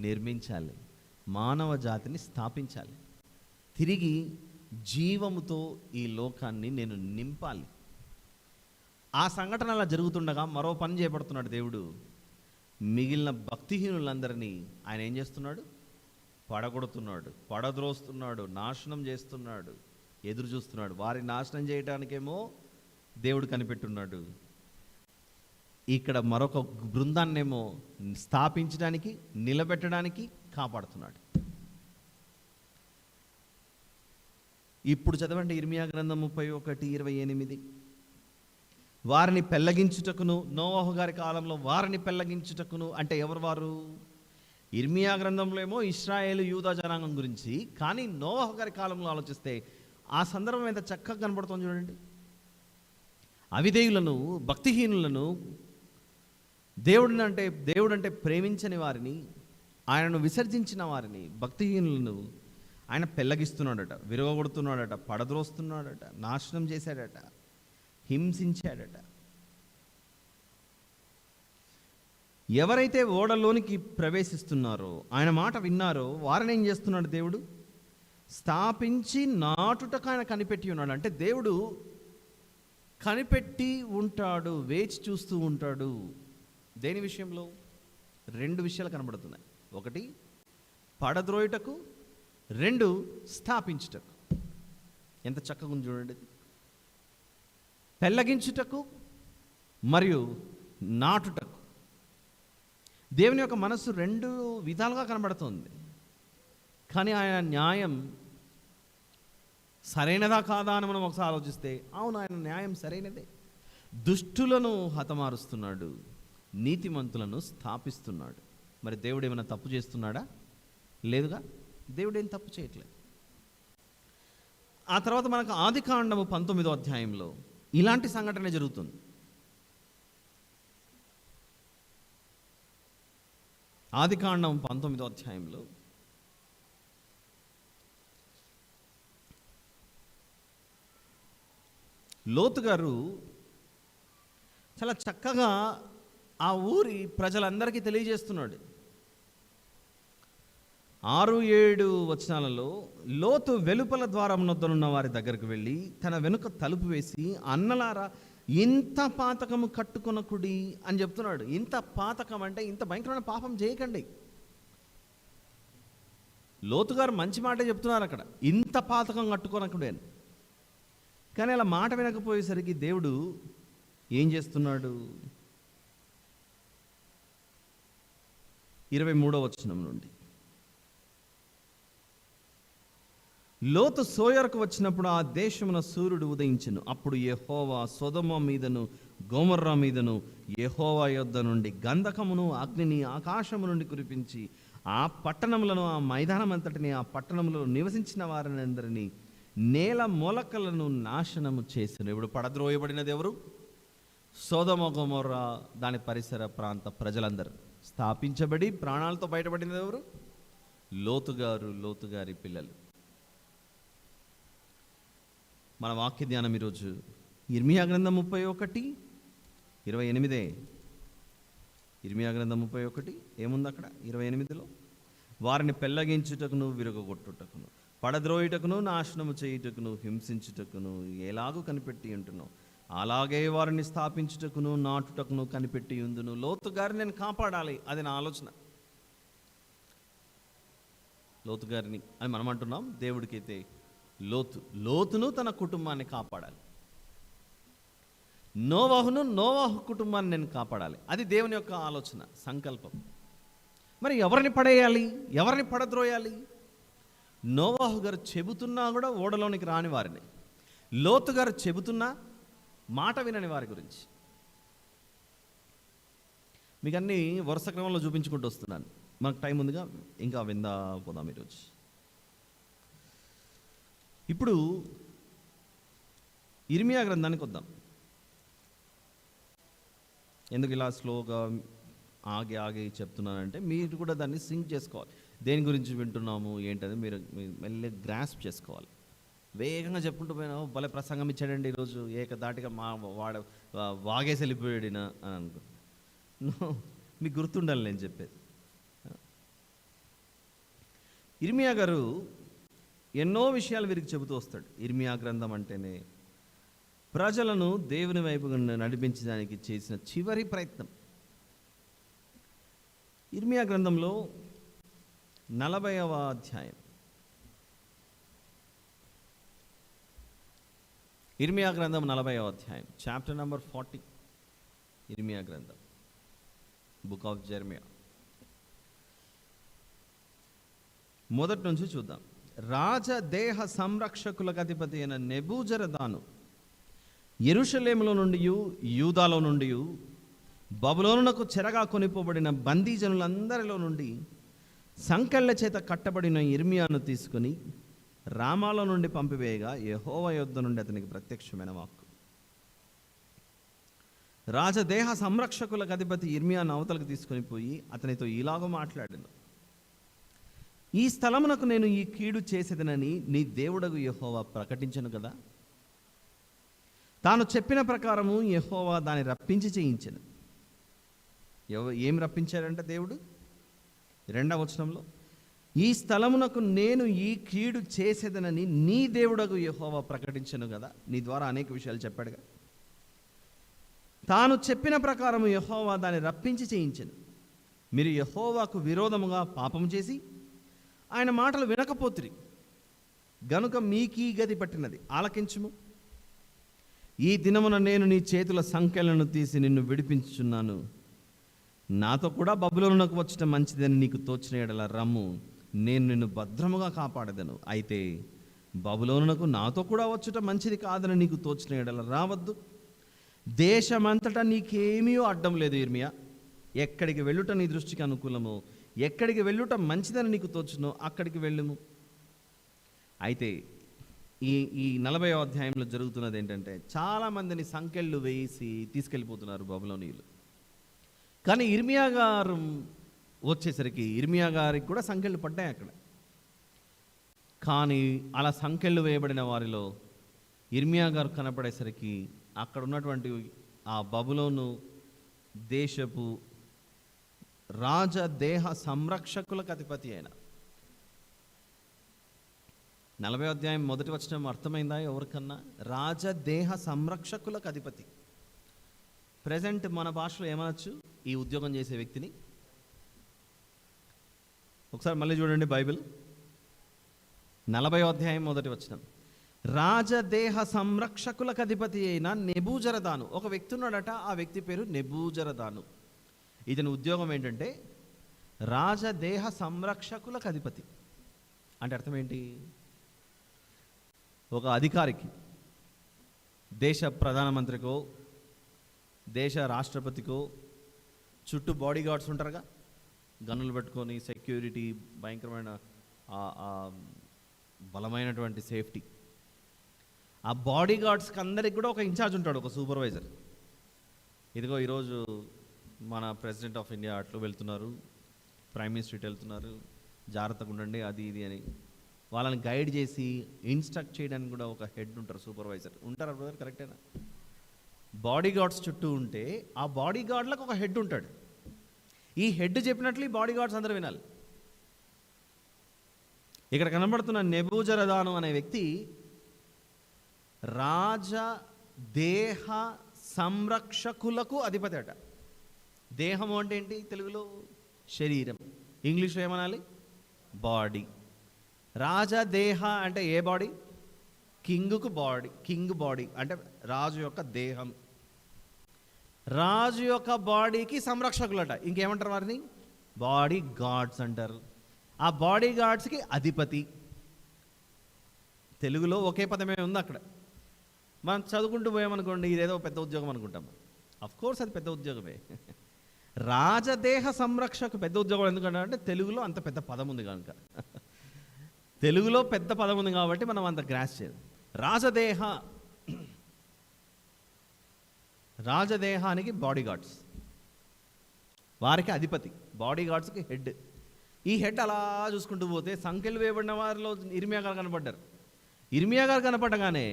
నిర్మించాలి, మానవ జాతిని స్థాపించాలి, తిరిగి జీవముతో ఈ లోకాన్ని నేను నింపాలి. ఆ సంఘటన అలా జరుగుతుండగా మరో పని చేపడుతున్నాడు దేవుడు. మిగిలిన భక్తిహీనులందరినీ ఆయన ఏం చేస్తున్నాడు? పడగొడుతున్నాడు, పడద్రోస్తున్నాడు, నాశనం చేస్తున్నాడు, ఎదురు చూస్తున్నాడు. వారి నాశనం చేయడానికేమో దేవుడు కనిపెట్టున్నాడు. ఇక్కడ మరొక బృందాన్నేమో స్థాపించడానికి, నిలబెట్టడానికి కాపాడుతున్నాడు. ఇప్పుడు చదవండి ఇర్మియా గ్రంథం 31:28. వారిని పెళ్లగించుటకును, నోవహు గారి కాలంలో వారిని పెళ్లగించుటకును అంటే ఎవరు వారు? ఇర్మియా గ్రంథంలో ఏమో ఇశ్రాయేలు యూదా జనాంగం గురించి, కానీ నోవహు గారి కాలంలో ఆలోచిస్తే ఆ సందర్భం ఎంత చక్కగా కనబడుతుంది చూడండి. అవిధేయులను, భక్తిహీనులను, దేవుడంటే ప్రేమించని వారిని, ఆయనను విసర్జించిన వారిని, భక్తిహీనులను ఆయన పెళ్లగిస్తున్నాడట, విరగొడుతున్నాడట, పడద్రోస్తున్నాడట, నాశనం చేశాడట, హింసించాడట. ఎవరైతే ఓడలోనికి ప్రవేశిస్తున్నారో, ఆయన మాట విన్నారో, వారిని ఏం చేస్తున్నాడు దేవుడు? స్థాపించి నాటుటకు ఆయన కనిపెట్టి ఉన్నాడు. అంటే దేవుడు కనిపెట్టి ఉంటాడు, వేచి చూస్తూ ఉంటాడు. దేని విషయంలో? 2 విషయాలు కనబడుతున్నాయి. 1 పడద్రోయుటకు, 2 స్థాపించుటకు. ఎంత చక్కగా ఉంది చూడండి. పెళ్లగించుటకు మరియు నాటుటకు. దేవుని యొక్క మనస్సు 2 విధాలుగా కనబడుతుంది. కానీ ఆయన న్యాయం సరైనదా కాదా అని మనం ఒకసారి ఆలోచిస్తే, అవును, ఆయన న్యాయం సరైనదే. దుష్టులను హతమారుస్తున్నాడు, నీతిమంతులను స్థాపిస్తున్నాడు. మరి దేవుడు ఏమైనా తప్పు చేస్తున్నాడా? లేదుగా. దేవుడు ఏం తప్పు చేయట్లేదు. ఆ తర్వాత మనకు ఆదికాండము 19వ అధ్యాయంలో ఇలాంటి సంఘటన జరుగుతుంది. ఆదికాండం 19వ అధ్యాయంలో లోతు గారు చాలా చక్కగా ఆ ఊరి ప్రజలందరికీ తెలియజేస్తున్నాడు. 6-7 వచనాలలో లోతు వెలుపల ద్వారం వద్దనున్న వారి దగ్గరకు వెళ్ళి తన వెనుక తలుపు వేసి, అన్నలారా ఇంత పాతకము కట్టుకొనకుడి అని చెప్తున్నాడు. ఇంత పాతకం అంటే ఇంత భయంకరమైన పాపం చేయకండి. లోతుగారు మంచి మాటే చెప్తున్నారు అక్కడ, ఇంత పాతకం కట్టుకొనకుడి అని. కానీ అలా మాట వినకపోయేసరికి దేవుడు ఏం చేస్తున్నాడు? 23వ వచనం నుండి, లోతు సోయరుకు వచ్చినప్పుడు ఆ దేశమున సూర్యుడు ఉదయించెను. అప్పుడు యెహోవా సొదొమ మీదను గొమొర్రా మీదను యెహోవా యొద్ద నుండి గంధకమును అగ్నిని ఆకాశము నుండి కురిపించి ఆ పట్టణములను, ఆ మైదానం అంతటిని, ఆ పట్టణములో నివసించిన వారిని అందరినీ, నేల మొలకలను నాశనము చేసెను. ఇప్పుడు పడద్రోయబడినది ఎవరు? సొదొమ గొమొర్రా దాని పరిసర ప్రాంత ప్రజలందరూ. స్థాపించబడి ప్రాణాలతో బయటపడినది ఎవరు? లోతుగారు, లోతుగారి పిల్లలు. మన వాక్య ధ్యానం ఈరోజు ఇర్మియా గ్రంథం 31:28. ఇర్మియా గ్రంథం 31 ఏముంది అక్కడ? 28లో వారిని పెళ్లగించుటకును, విరగొట్టుటకును, పడద్రోయుటకును, నాశనము చేయుటకును, హింసించుటకును ఎలాగూ కనిపెట్టి ఉంటున్నావు, అలాగే వారిని స్థాపించుటకును, నాటుటకును కనిపెట్టి ఉందును. లోతు గారిని నేను కాపాడాలి, అది నా ఆలోచన. లోతు గారిని అని మనం అంటున్నాం, దేవుడికైతే లోతును తన కుటుంబాన్ని కాపాడాలి. నోవహు కుటుంబాన్ని నేను కాపాడాలి. అది దేవుని యొక్క ఆలోచన, సంకల్పం. మరి ఎవరిని పడేయాలి, ఎవరిని పడద్రోయాలి? నోవహు గారు చెబుతున్నా కూడా ఓడలోనికి రాని వారిని, లోతు గారు చెబుతున్నా మాట వినని వారి గురించి. మీకు అన్నీ వరుస క్రమంలో చూపించుకుంటూ వస్తున్నాను. మనకు టైం ఉందిగా, ఇంకా విందా పోదాం ఈరోజు. ఇప్పుడు ఇర్మియా గ్రంథానికి వద్దాం. ఎందుకు ఇలా స్లోగా ఆగి ఆగి చెప్తున్నానంటే మీరు కూడా దాన్ని సింక్ చేసుకోవాలి. దేని గురించి వింటున్నాము ఏంటది మీరు మెల్లి గ్రాస్ప్ చేసుకోవాలి. వేగంగా చెప్పుకుంటూ పోయినా భలే ప్రసంగం ఇచ్చాడండి ఈరోజు, ఏకదాటిగా వాగేసి వెళ్ళిపోయాడినా అని అనుకో. మీకు గుర్తుండాలి నేను చెప్పేది. ఇర్మియా గారు ఎన్నో విషయాలు వీరికి చెబుతూ వస్తాడు. ఇర్మియా గ్రంథం అంటేనే ప్రజలను దేవుని వైపు నడిపించడానికి చేసిన చివరి ప్రయత్నం. ఇర్మియా గ్రంథంలో 40వ అధ్యాయం, ఇర్మియా గ్రంథం 40వ అధ్యాయం, చాప్టర్ నెంబర్ 40. ఇర్మియా గ్రంథం, బుక్ ఆఫ్ జెర్మియా, మొదటి నుంచి చూద్దాం. రాజదేహ సంరక్షకులకు అధిపతి అయిన నెబూజరదాను యెరూషలేములో నుండి యూదాలో నుండి బబులోనునకు చెరగా కొనిపోబడిన బందీజనులందరిలో నుండి సంకెళ్ళ చేత కట్టబడిన ఇర్మియాను తీసుకుని రామాలో నుండి పంపివేయగా యెహోవా యొద్ద నుండి అతనికి ప్రత్యక్షమైన వాక్కు. రాజదేహ సంరక్షకులకు అధిపతి ఇర్మియాను అవతలకు తీసుకొని పోయి అతనితో ఇలాగ మాట్లాడాను. ఈ స్థలమునకు నేను ఈ కీడు చేసేదనని నీ దేవుడగు యెహోవా ప్రకటించను కదా. తాను చెప్పిన ప్రకారము యెహోవా దాన్ని రప్పించి చేయించను. ఏం రప్పించారంటే దేవుడు 2వ వచనంలో, ఈ స్థలమునకు నేను ఈ కీడు చేసేదనని నీ దేవుడగు యెహోవా ప్రకటించను కదా. నీ ద్వారా అనేక విషయాలు చెప్పాడుగా. తాను చెప్పిన ప్రకారము యెహోవా దాన్ని రప్పించి చేయించను. మీరు యెహోవాకు విరోధముగా పాపం చేసి ఆయన మాటలు వినకపోతిరి గనుక మీకీ గతి పట్టినది. ఆలకించుము. ఈ దినమున నేను నీ చేతుల సంకెళ్లను తీసి నిన్ను విడిపించుచున్నాను. నాతో కూడా బబులోనునకు వచ్చటం మంచిదని నీకు తోచిన యెడల రమ్ము, నేను నిన్ను భద్రముగా కాపాడదను. అయితే బబులోనునకు నాతో కూడా వచ్చటం మంచిది కాదని నీకు తోచిన యెడల రావద్దు. దేశమంతటా నీకేమీ అడ్డం లేదు ఇర్మియా. ఎక్కడికి వెళ్ళుట నీ దృష్టికి అనుకూలము, ఎక్కడికి వెళ్ళుట మంచిదని నీకు తోచునో అక్కడికి వెళ్ళుము. అయితే ఈ 40వ అధ్యాయంలో జరుగుతున్నది ఏంటంటే, చాలామందిని సంకెళ్ళు వేసి తీసుకెళ్ళిపోతున్నారు బబులోనీయులు. కానీ ఇర్మియా గారు వచ్చేసరికి ఇర్మియా గారికి కూడా సంకెళ్ళు పడ్డాయి అక్కడ. కానీ అలా సంకెళ్ళు వేయబడిన వారిలో ఇర్మియా గారు కనపడేసరికి అక్కడ ఉన్నటువంటి ఆ బబులోను దేశపు రాజదేహ సంరక్షకులకు అధిపతి అయిన 40వ అధ్యాయం మొదటి వచనం అర్థమైందా ఎవరికన్నా? రాజదేహ సంరక్షకులకు అధిపతి. ప్రజెంట్ మన భాషలో ఏమనొచ్చు ఈ ఉద్యోగం చేసే వ్యక్తిని? ఒకసారి మళ్ళీ చూడండి బైబిల్, 40వ అధ్యాయం మొదటి వచనం. రాజదేహ సంరక్షకులకు అధిపతి అయిన నెబూజరదాను, ఒక వ్యక్తి ఉన్నాడట. ఆ వ్యక్తి పేరు నెబూజరదాను. ఇతని ఉద్యోగం ఏంటంటే రాజదేహ సంరక్షకులకు అధిపతి. అంటే అర్థం ఏంటి? ఒక అధికారికి, దేశ ప్రధానమంత్రికో దేశ రాష్ట్రపతికో చుట్టూ బాడీ గార్డ్స్ ఉంటారుగా, గన్నులు పెట్టుకొని సెక్యూరిటీ, భయంకరమైన బలమైనటువంటి సేఫ్టీ. ఆ బాడీ గార్డ్స్కి అందరికి కూడా ఒక ఇన్ఛార్జ్ ఉంటాడు, ఒక సూపర్వైజర్. ఇదిగో ఈరోజు మన ప్రెసిడెంట్ ఆఫ్ ఇండియా అట్లు వెళ్తున్నారు, ప్రైమ్ మినిస్టర్ ఇటు వెళ్తున్నారు, జాగ్రత్తగా ఉండండి అది ఇది అని వాళ్ళని గైడ్ చేసి ఇన్స్ట్రక్ట్ చేయడానికి కూడా ఒక హెడ్ ఉంటారు, సూపర్వైజర్ ఉంటారు. బ్రదర్ కరెక్టేనా? బాడీ గార్డ్స్ చుట్టూ ఉంటే ఆ బాడీ గార్డ్లకు ఒక హెడ్ ఉంటాడు. ఈ హెడ్ చెప్పినట్లు ఈ బాడీ గార్డ్స్ అందరూ వినాలి. ఇక్కడ కనబడుతున్న నెబూజరదాను అనే వ్యక్తి రాజదేహ సంరక్షకులకు అధిపతి అట. దేహము అంటే ఏంటి తెలుగులో? శరీరం. ఇంగ్లీష్లో ఏమనాలి? బాడీ. రాజదేహ అంటే ఏ బాడీ? కింగ్కు బాడీ. కింగ్ బాడీ అంటే రాజు యొక్క దేహం. రాజు యొక్క బాడీకి సంరక్షకులట. ఇంకేమంటారు వారిని? బాడీ గార్డ్స్ అంటారు. ఆ బాడీ గార్డ్స్కి అధిపతి. తెలుగులో ఒకే పదమే ఉంది అక్కడ. మనం చదువుకుంటూ పోయామనుకోండి, ఇదేదో పెద్ద ఉద్యోగం అనుకుంటాం. అఫ్కోర్స్ అది పెద్ద ఉద్యోగమే. రాజదేహ సంరక్షకు పెద్ద ఉద్యోగం ఎందుకంటే అంటే తెలుగులో అంత పెద్ద పదం ఉంది కనుక. తెలుగులో పెద్ద పదం ఉంది కాబట్టి మనం అంత గ్రాస్ చేయదు. రాజదేహ, రాజదేహానికి బాడీ గార్డ్స్, వారికి అధిపతి, బాడీ గార్డ్స్కి హెడ్. ఈ హెడ్ అలా చూసుకుంటూ పోతే సంఖ్యలు వేయబడిన వారిలో ఇర్మియా గారు కనపడ్డారు. ఇర్మియా గారు కనపడగానే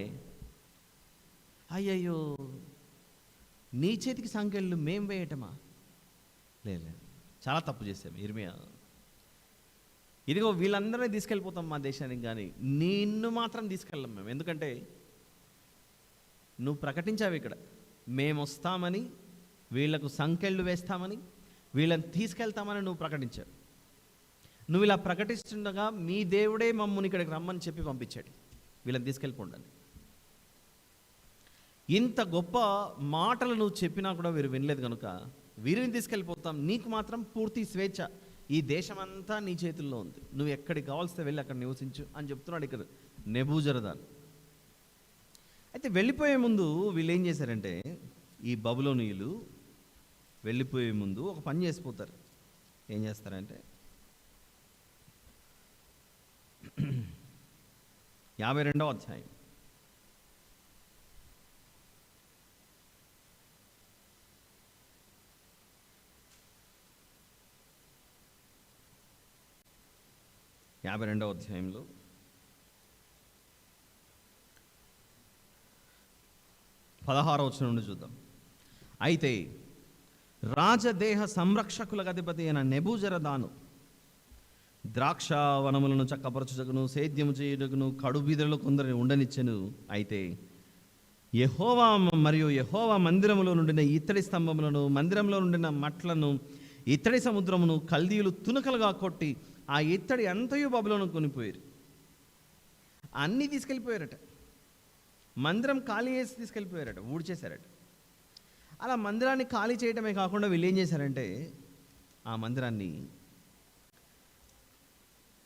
అయ్యయ్యో నీ చేతికి సంఖ్యలు మేం వేయటమా, లేదు చాలా తప్పు చేసాము ఇర్మియా, ఇదిగో వీళ్ళందరినీ తీసుకెళ్ళిపోతాం మా దేశానికి, కానీ నిన్ను మాత్రం తీసుకెళ్ళాం మేము. ఎందుకంటే నువ్వు ప్రకటించావు ఇక్కడ మేము వస్తామని, వీళ్లకు సంకెళ్ళు వేస్తామని, వీళ్ళని తీసుకెళ్తామని నువ్వు ప్రకటించావు. నువ్వు ఇలా ప్రకటిస్తుండగా మీ దేవుడే మమ్మల్ని ఇక్కడికి రమ్మని చెప్పి పంపించాడు, వీళ్ళని తీసుకెళ్ళిపోండి. ఇంత గొప్ప మాటలు నువ్వు చెప్పినా కూడా వీరు వినలేదు కనుక వీరిని తీసుకెళ్ళిపోతాం, నీకు మాత్రం పూర్తి స్వేచ్ఛ, ఈ దేశమంతా నీ చేతుల్లో ఉంది, నువ్వు ఎక్కడికి కావాల్స్తే వెళ్ళి అక్కడ నివసించు అని చెప్తున్నాడు ఇక్కడ నెబూజరదాన్. అయితే వెళ్ళిపోయే ముందు వీళ్ళు ఏం చేశారంటే, ఈ బబులోనీయులు వెళ్ళిపోయే ముందు ఒక పని చేసిపోతారు. ఏం చేస్తారంటే 52వ అధ్యాయం 52వ అధ్యాయంలో 16వ వచనం నుండి చూద్దాం. అయితే రాజదేహ సంరక్షకులకు అధిపతి అయిన నెబూజరదాను ద్రాక్ష వనములను చక్కపరచుటకును సేద్యము చేయుటకును కడుబీదలు కొందరిని ఉండనిచ్చెను. అయితే యెహోవా మరియు యెహోవా మందిరములో నుండిన ఇత్తడి స్తంభములను, మందిరంలో నుండిన మట్లను, ఇత్తడి సముద్రమును కల్దీయులు తునకలుగా కొట్టి ఆ ఇత్తడి అంతయు బబులోను కొనిపోయారు. అన్నీ తీసుకెళ్ళిపోయారట, మందిరం ఖాళీ చేసి తీసుకెళ్ళిపోయారట, ఊడ్చేశారట. అలా మందిరాన్ని ఖాళీ చేయడమే కాకుండా వీళ్ళు ఏం చేశారంటే, ఆ మందిరాన్ని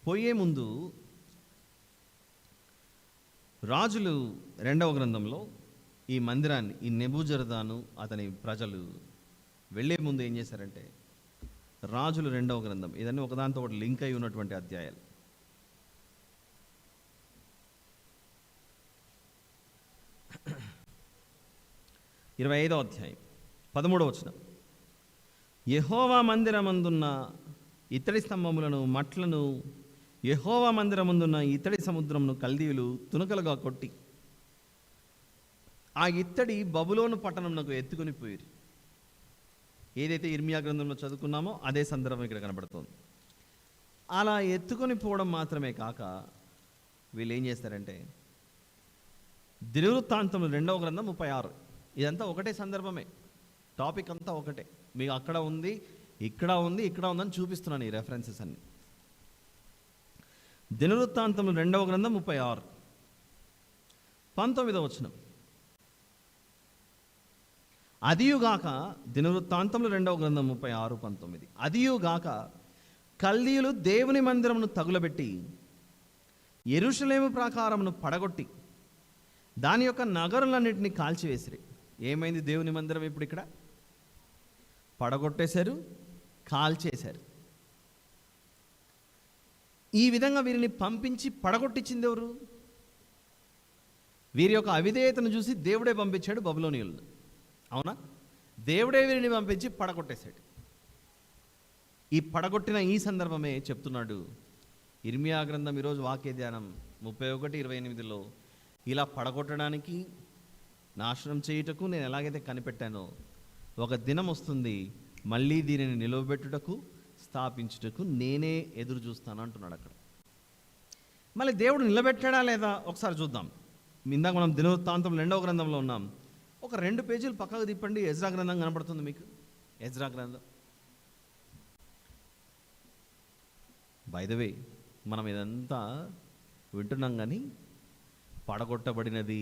పోయే ముందు రాజులు 2వ గ్రంథంలో ఈ మందిరాన్ని, ఈ నెబూజరదాను అతని ప్రజలు వెళ్ళే ముందు ఏం చేశారంటే, రాజులు 2వ గ్రంథం, ఇదన్నీ ఒకదాంతో ఒకటి లింక్ అయి ఉన్నటువంటి అధ్యాయాలు. ఇరవై 5వ అధ్యాయం 13వ వచనం. యెహోవా మందిరమందున్న ఇత్తడి స్తంభములను, మట్లను, యెహోవా మందిరమందున్న ఇత్తడి సముద్రమును కల్దీయులు తునకలుగా కొట్టి ఆ ఇత్తడి బబులోను పట్టణంకు ఎత్తుకొని పోయారు. ఏదైతే ఇర్మియా గ్రంథంలో చదువుకున్నామో అదే సందర్భం ఇక్కడ కనబడుతుంది. అలా ఎత్తుకొని పోవడం మాత్రమే కాక వీళ్ళు ఏం చేస్తారంటే, దినవృత్తాంతములు 2వ గ్రంథం 36, ఇదంతా ఒకటే సందర్భమే, టాపిక్ అంతా ఒకటే. మీకు అక్కడ ఉంది, ఇక్కడ ఉంది, ఇక్కడ ఉందని చూపిస్తున్నాను ఈ రెఫరెన్సెస్ అన్ని. దినవృత్తాంతములు 2వ గ్రంథం 36 19వ వచనం. అదియుగాక, దినవృత్తాంతములు 2వ గ్రంథం 36 19, అదియుగాక కల్దీయులు దేవుని మందిరమును తగులబెట్టి యెరూషలేము ప్రాకారమును పడగొట్టి దాని యొక్క నగరులన్నింటినీ కాల్చివేసిరి. ఏమైంది దేవుని మందిరం ఇప్పుడు ఇక్కడ? పడగొట్టేశారు, కాల్చేశారు. ఈ విధంగా వీరిని పంపించి పడగొట్టించింది ఎవరు? వీరి యొక్క అవిధేయతను చూసి దేవుడే పంపించాడు బబులోనీయులను. అవునా? దేవుడే వీరిని పంపించి పడగొట్టేశాడు. ఈ పడగొట్టిన ఈ సందర్భమే చెప్తున్నాడు ఇర్మియా గ్రంథం ఈరోజు వాక్య ధ్యానం 31:28లో, ఇలా పడగొట్టడానికి, నాశనం చేయుటకు నేను ఎలాగైతే కనిపెట్టానో, ఒక దినం వస్తుంది మళ్ళీ దీనిని నిలవబెట్టుటకు, స్థాపించుటకు నేనే ఎదురు చూస్తాను అంటున్నాడు అక్కడ. మళ్ళీ దేవుడు నిలబెట్టాడా లేదా ఒకసారి చూద్దాం. ఇందాక మనం దినవృత్తాంతం 2వ గ్రంథంలో ఉన్నాం. ఒక 2 పేజీలు పక్కకు తిప్పండి, ఎజ్రా గ్రంథం కనబడుతుంది మీకు. ఎజ్రా గ్రంథం, బై ద వే మనం ఇదంతా వింటున్నాం కానీ పడగొట్టబడినది,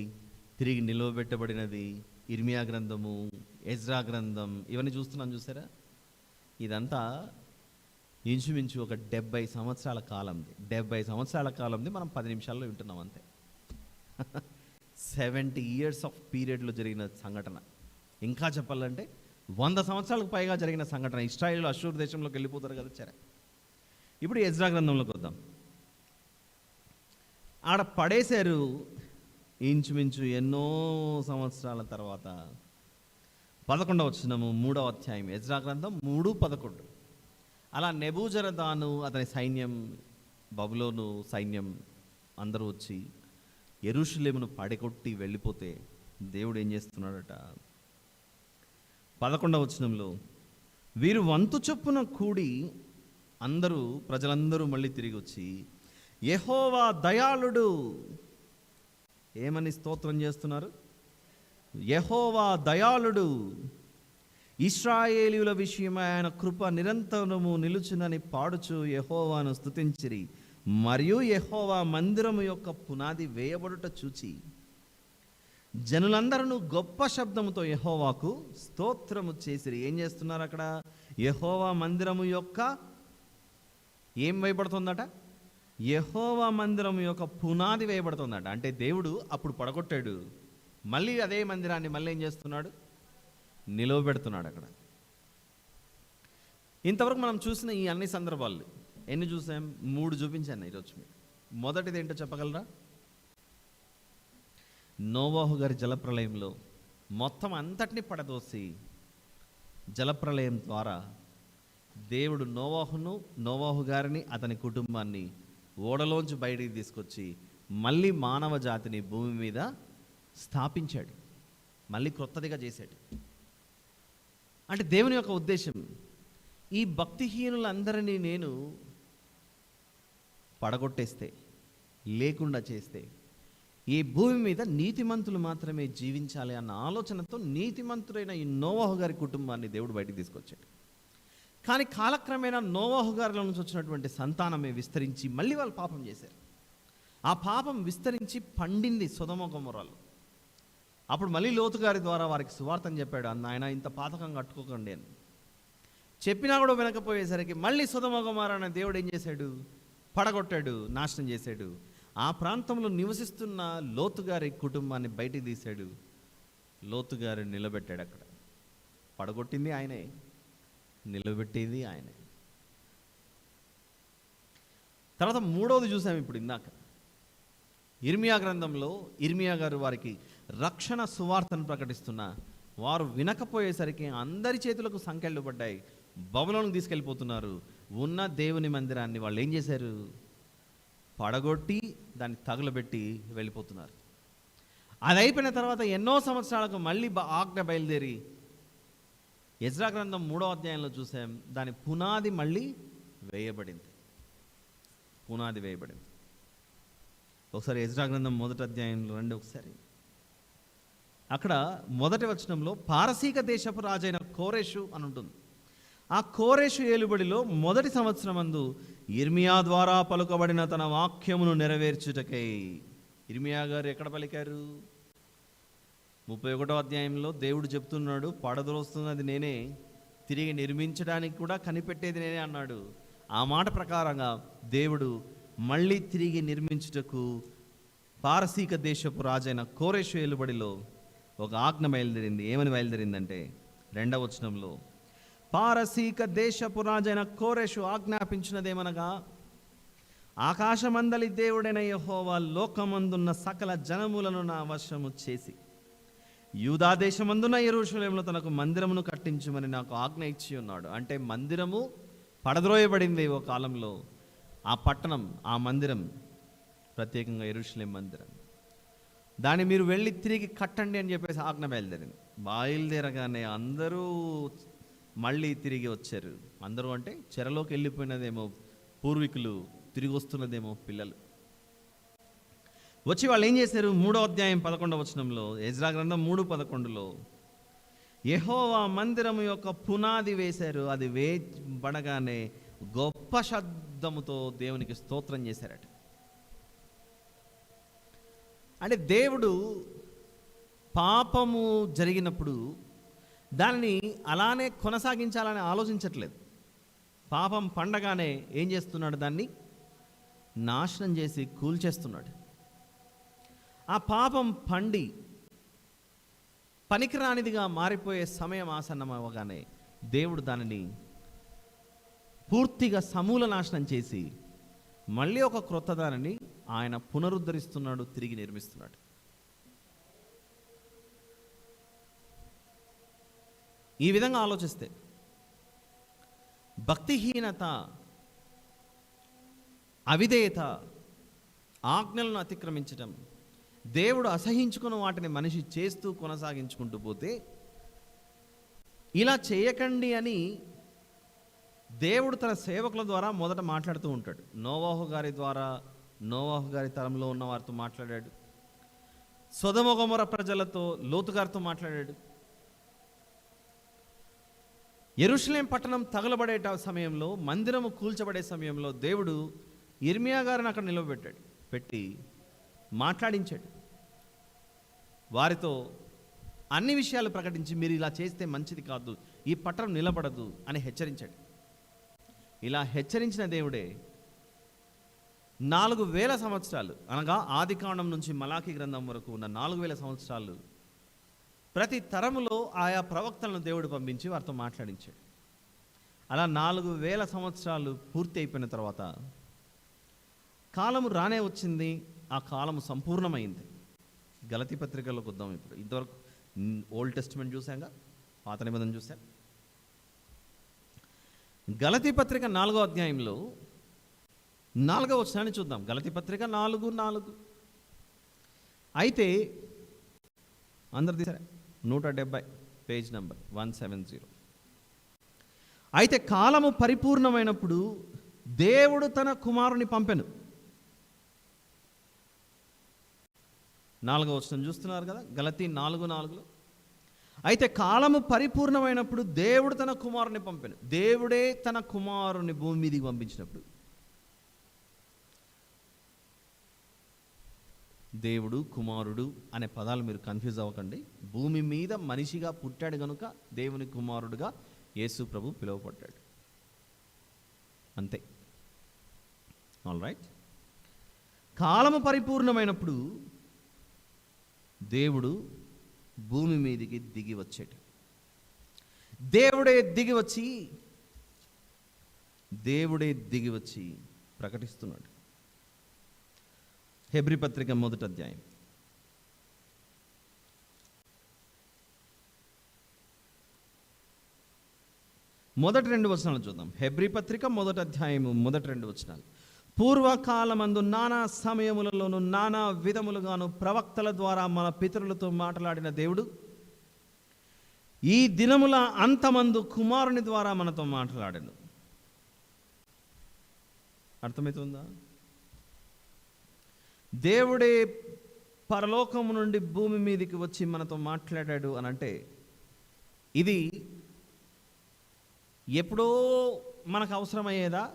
తిరిగి నిలవబెట్టబడినది, ఇర్మియా గ్రంథము, ఎజ్రా గ్రంథం, ఇవన్నీ చూస్తున్నాం చూసారా? ఇదంతా ఇంచుమించు ఒక 70 సంవత్సరాల కాలంది. 70 సంవత్సరాల కాలంది మనం 10 నిమిషాల్లో వింటున్నాం అంతే. 70 years ఆఫ్ పీరియడ్లో జరిగిన సంఘటన. ఇంకా చెప్పాలంటే 100 సంవత్సరాలకు పైగా జరిగిన సంఘటన. ఇశ్రాయేలు అష్షూరు దేశంలోకి వెళ్ళిపోతారు కదా చెర. ఇప్పుడు ఎజ్రా గ్రంథంలోకి వద్దాం. ఆడ పడేశారు. ఇంచుమించు ఎన్నో సంవత్సరాల తర్వాత 11వ వచనము 3వ అధ్యాయం ఎజ్రా గ్రంథం 3:11. అలా నెబూజరదాను అతని సైన్యం, బబులోను సైన్యం అందరూ వచ్చి యెరూషలేమును పడగొట్టి వెళ్ళిపోతే దేవుడు ఏం చేస్తున్నాడట? 11వ వచనంలో వీరు వంతు చొప్పున కూడి అందరూ ప్రజలందరూ మళ్ళీ తిరిగి వచ్చి యెహోవా దయాళుడు, ఏమని స్తోత్రం చేస్తున్నారు? యెహోవా దయాళుడు, ఇశ్రాయేలీయుల విషయమై ఆయన కృప నిరంతరము నిలుచునని పాడుచు యెహోవాను స్తుతించిరి. మరియు యెహోవా మందిరము యొక్క పునాది వేయబడుట చూచి జనులందరూ గొప్ప శబ్దముతో యెహోవాకు స్తోత్రము చేసిరి. ఏం చేస్తున్నారు అక్కడ? యెహోవా మందిరము యొక్క ఏం వేయబడుతుందట? యెహోవా మందిరం యొక్క పునాది వేయబడుతుందట. అంటే దేవుడు అప్పుడు పడగొట్టాడు, మళ్ళీ అదే మందిరాన్ని మళ్ళీ ఏం చేస్తున్నాడు? నిలవబెడుతున్నాడు అక్కడ. ఇంతవరకు మనం చూసిన ఈ అన్ని సందర్భాలు ఎన్ని చూసాం? 3 చూపించాను ఈరోజు మీకు. మొదటిది ఏంటో చెప్పగలరా? నోవాహు గారి జలప్రలయంలో మొత్తం అంతటిని పడదోసి జలప్రలయం ద్వారా దేవుడు నోవాహు గారిని అతని కుటుంబాన్ని ఓడలోంచి బయటికి తీసుకొచ్చి మళ్ళీ మానవ జాతిని భూమి మీద స్థాపించాడు, మళ్ళీ క్రొత్తదిగా చేశాడు. అంటే దేవుని యొక్క ఉద్దేశం, ఈ భక్తిహీనులందరినీ నేను పడగొట్టేస్తే, లేకుండా చేస్తే ఈ భూమి మీద నీతిమంతులు మాత్రమే జీవించాలి అన్న ఆలోచనతో నీతిమంతుడైన ఈ నోవాహు గారి కుటుంబాన్ని దేవుడు బయటికి తీసుకొచ్చాడు. కానీ కాలక్రమేణా నోవాహు గారిలో నుంచి వచ్చినటువంటి సంతానమే విస్తరించి మళ్ళీ వాళ్ళు పాపం చేశారు. ఆ పాపం విస్తరించి పండింది సొదొమ గొమొర్రాలో. అప్పుడు మళ్ళీ లోతు గారి ద్వారా వారికి సువార్తను చెప్పాడు, ఆయన ఇంత పాతకం కట్టుకోకండి అని చెప్పినా కూడా వినకపోయేసరికి మళ్ళీ సొదొమ గొమొర్రా అనే దేవుడు ఏం చేశాడు? పడగొట్టాడు, నాశనం చేశాడు. ఆ ప్రాంతంలో నివసిస్తున్న లోతు గారి కుటుంబాన్ని బయటికి తీశాడు. లోతు గారిని నిలబెట్టాడు అక్కడ. పడగొట్టింది ఆయనే, నిలబెట్టేది ఆయనే. తర్వాత 3వది చూసాము ఇప్పుడు ఇందాక. ఇర్మియా గ్రంథంలో ఇర్మియా గారు వారికి రక్షణ సువార్తను ప్రకటిస్తున్న వారు వినకపోయేసరికి అందరి చేతులకు సంకెళ్ళు పడ్డాయి, బబులోనుకు తీసుకెళ్ళిపోతున్నారు. ఉన్న దేవుని మందిరాన్ని వాళ్ళు ఏం చేశారు? పడగొట్టి దాన్ని తగులబెట్టి వెళ్ళిపోతున్నారు. అది అయిపోయిన తర్వాత ఎన్నో సంవత్సరాలకు మళ్ళీ ఆజ్ఞ బయలుదేరి ఎజ్రా గ్రంథం 3వ అధ్యాయంలో చూసాం, దాని పునాది మళ్ళీ వేయబడింది. పునాది వేయబడింది. ఒకసారి ఎజ్రా గ్రంథం 1వ అధ్యాయంలో రండి ఒకసారి. అక్కడ 1వ వచనంలో పారసీక దేశపు రాజైన కోరెషు అని ఉంటుంది. ఆ కోరెషు ఏలుబడిలో 1వ సంవత్సరమందు ఇర్మియా ద్వారా పలుకబడిన తన వాక్యమును నెరవేర్చుటకై. ఇర్మియా గారు ఎక్కడ పలికారు? 31వ అధ్యాయంలో దేవుడు చెప్తున్నాడు, పడద్రోస్తున్నది నేనే, తిరిగి నిర్మించడానికి కూడా కనిపెట్టేది నేనే అన్నాడు. ఆ మాట ప్రకారంగా దేవుడు మళ్ళీ తిరిగి నిర్మించుటకు పారసీక దేశపు రాజైన కోరెషు ఏలుబడిలో ఒక ఆజ్ఞ బయలుదేరింది. ఏమని బయలుదేరిందంటే 2వ వచనంలో, పారసీక దేశపు రాజైన కోరెషు ఆజ్ఞాపించినదేమనగా, ఆకాశమందలి దేవుడైన యెహోవా లోకమందున్న సకల జనములను నా వశము చేసి యూదా దేశమందున యెరూషలేములో తనకు మందిరమును కట్టించమని నాకు ఆజ్ఞ ఇచ్చి ఉన్నాడు. అంటే మందిరము పడద్రోయబడింది ఓ కాలంలో. ఆ పట్టణం, ఆ మందిరం ప్రత్యేకంగా యెరూషలేం మందిరం, దాన్ని మీరు వెళ్ళి తిరిగి కట్టండి అని చెప్పేసి ఆజ్ఞ బయలుదేరింది. బయలుదేరగానే అందరూ మళ్ళీ తిరిగి వచ్చారు. అందరూ అంటే చెరలోకి వెళ్ళిపోయినదేమో పూర్వీకులు, తిరిగి వస్తున్నదేమో పిల్లలు. వచ్చి వాళ్ళు ఏం చేశారు? 3వ అధ్యాయం 11వ వచనంలో, ఎజ్రా గ్రంథం 3:11లో యెహోవా మందిరము యొక్క పునాది వేశారు. అది వేయబడగానే గొప్ప శబ్దముతో దేవునికి స్తోత్రం చేశారట. అంటే దేవుడు పాపము జరిగినప్పుడు దానిని అలానే కొనసాగించాలని ఆలోచించట్లేదు. పాపం పండగానే ఏం చేస్తున్నాడు? దాన్ని నాశనం చేసి కూల్చేస్తున్నాడు. ఆ పాపం పండి పనికిరానిదిగా మారిపోయే సమయం ఆసన్నమవగానే దేవుడు దానిని పూర్తిగా సమూల నాశనం చేసి మళ్ళీ ఒక క్రొత్త దానిని ఆయన పునరుద్ధరిస్తున్నాడు, తిరిగి నిర్మిస్తున్నాడు. ఈ విధంగా ఆలోచిస్తే భక్తిహీనత, అవిధేయత, ఆజ్ఞలను అతిక్రమించడం, దేవుడు అసహించుకున్న వాటిని మనిషి చేస్తూ కొనసాగించుకుంటూ పోతే, ఇలా చేయకండి అని దేవుడు తన సేవకుల ద్వారా మొదట మాట్లాడుతూ ఉంటాడు. నోవాహు గారి ద్వారా, నోవాహు గారి తరంలో ఉన్న వారితో మాట్లాడాడు. సొదొమ గొమొర్రా ప్రజలతో, లోతు గారితో మాట్లాడాడు. యెరూషలేం పట్టణం తగలబడే సమయంలో, మందిరము కూల్చబడే సమయంలో దేవుడు యిర్మీయా గారిని అక్కడ నిలవబెట్టాడు, పెట్టి మాట్లాడించాడు. వారితో అన్ని విషయాలు ప్రకటించి, మీరు ఇలా చేస్తే మంచిది కాదు, ఈ పట్టణం నిలబడదు అని హెచ్చరించాడు. ఇలా హెచ్చరించిన దేవుడే 4000 సంవత్సరాలు, అనగా ఆదికాండం నుంచి మలాకీ గ్రంథం వరకు ఉన్న 4000 సంవత్సరాలు ప్రతి తరములో ఆయా ప్రవక్తలను దేవుడు పంపించి వారితో మాట్లాడించాడు. అలా 4000 సంవత్సరాలు పూర్తి అయిపోయిన తర్వాత కాలము రానే వచ్చింది. ఆ కాలము సంపూర్ణమైంది. గలతీ పత్రికలోకి వద్దాం. ఇప్పుడు ఇంతవరకు ఓల్డ్ టెస్టిమెంట్ చూసాంగా, పాత నిబంధన చూసాం. గలతీ పత్రిక 4వ అధ్యాయంలో 4వ వచనాన్ని చూద్దాం. గలతీ పత్రిక 4:4. అయితే అందరు తీసారా? 170 పేజ్ నంబర్ 170. అయితే కాలము పరిపూర్ణమైనప్పుడు దేవుడు తన కుమారుని పంపెను. 4వ వచనం చూస్తున్నారు కదా, గలతీ 4:4. అయితే కాలము పరిపూర్ణమైనప్పుడు దేవుడు తన కుమారుని పంపెను. దేవుడే తన కుమారుని భూమి మీదకి పంపించినప్పుడు, దేవుడు, కుమారుడు అనే పదాలు మీరు కన్ఫ్యూజ్ అవ్వకండి. భూమి మీద మనిషిగా పుట్టాడు కనుక దేవుని కుమారుడుగా యేసు ప్రభు పిలువబడ్డాడు, అంతే. All right. కాలము పరిపూర్ణమైనప్పుడు దేవుడు భూమి మీదికి దిగి వచ్చాడు. దేవుడే దిగి వచ్చి ప్రకటిస్తున్నాడు. హెబ్రీ పత్రిక 1వ అధ్యాయం మొదటి 2 వచనాలు చూద్దాం. హెబ్రీ పత్రిక 1వ అధ్యాయము మొదటి 2 వచనాలు. పూర్వకాలమందు నానా సమయములలోను నానా విధములుగాను ప్రవక్తల ద్వారా మన పితరులతో మాట్లాడిన దేవుడు ఈ దినముల అంతమందు కుమారుని ద్వారా మనతో మాట్లాడాను. అర్థమవుతుందా? దేవుడే పరలోకము నుండి భూమి మీదకి వచ్చి మనతో మాట్లాడాడు అని అంటే, ఇది ఎప్పుడో మనకు అవసరమయ్యేదా?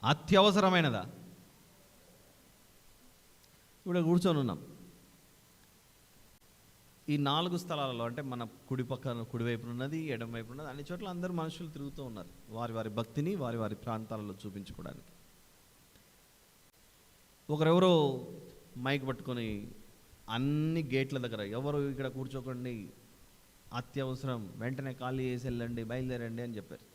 అత్యవసరమైనదా? ఇప్పుడు కూర్చొని ఉన్నాం. ఈ 4 స్థలాలలో, అంటే మన కుడివైపున ఉన్నది, ఎడమ వైపు ఉన్నది, అన్ని చోట్ల అందరు మనుషులు తిరుగుతూ ఉన్నారు వారి వారి భక్తిని వారి వారి ప్రాంతాలలో చూపించుకోవడానికి. ఒకరెవరో మైక్ పట్టుకొని అన్ని గేట్ల దగ్గర, ఎవరు ఇక్కడ కూర్చోకండి, అత్యవసరం, వెంటనే ఖాళీ చేసి వెళ్ళండి, బయలుదేరండి అని చెప్పారు.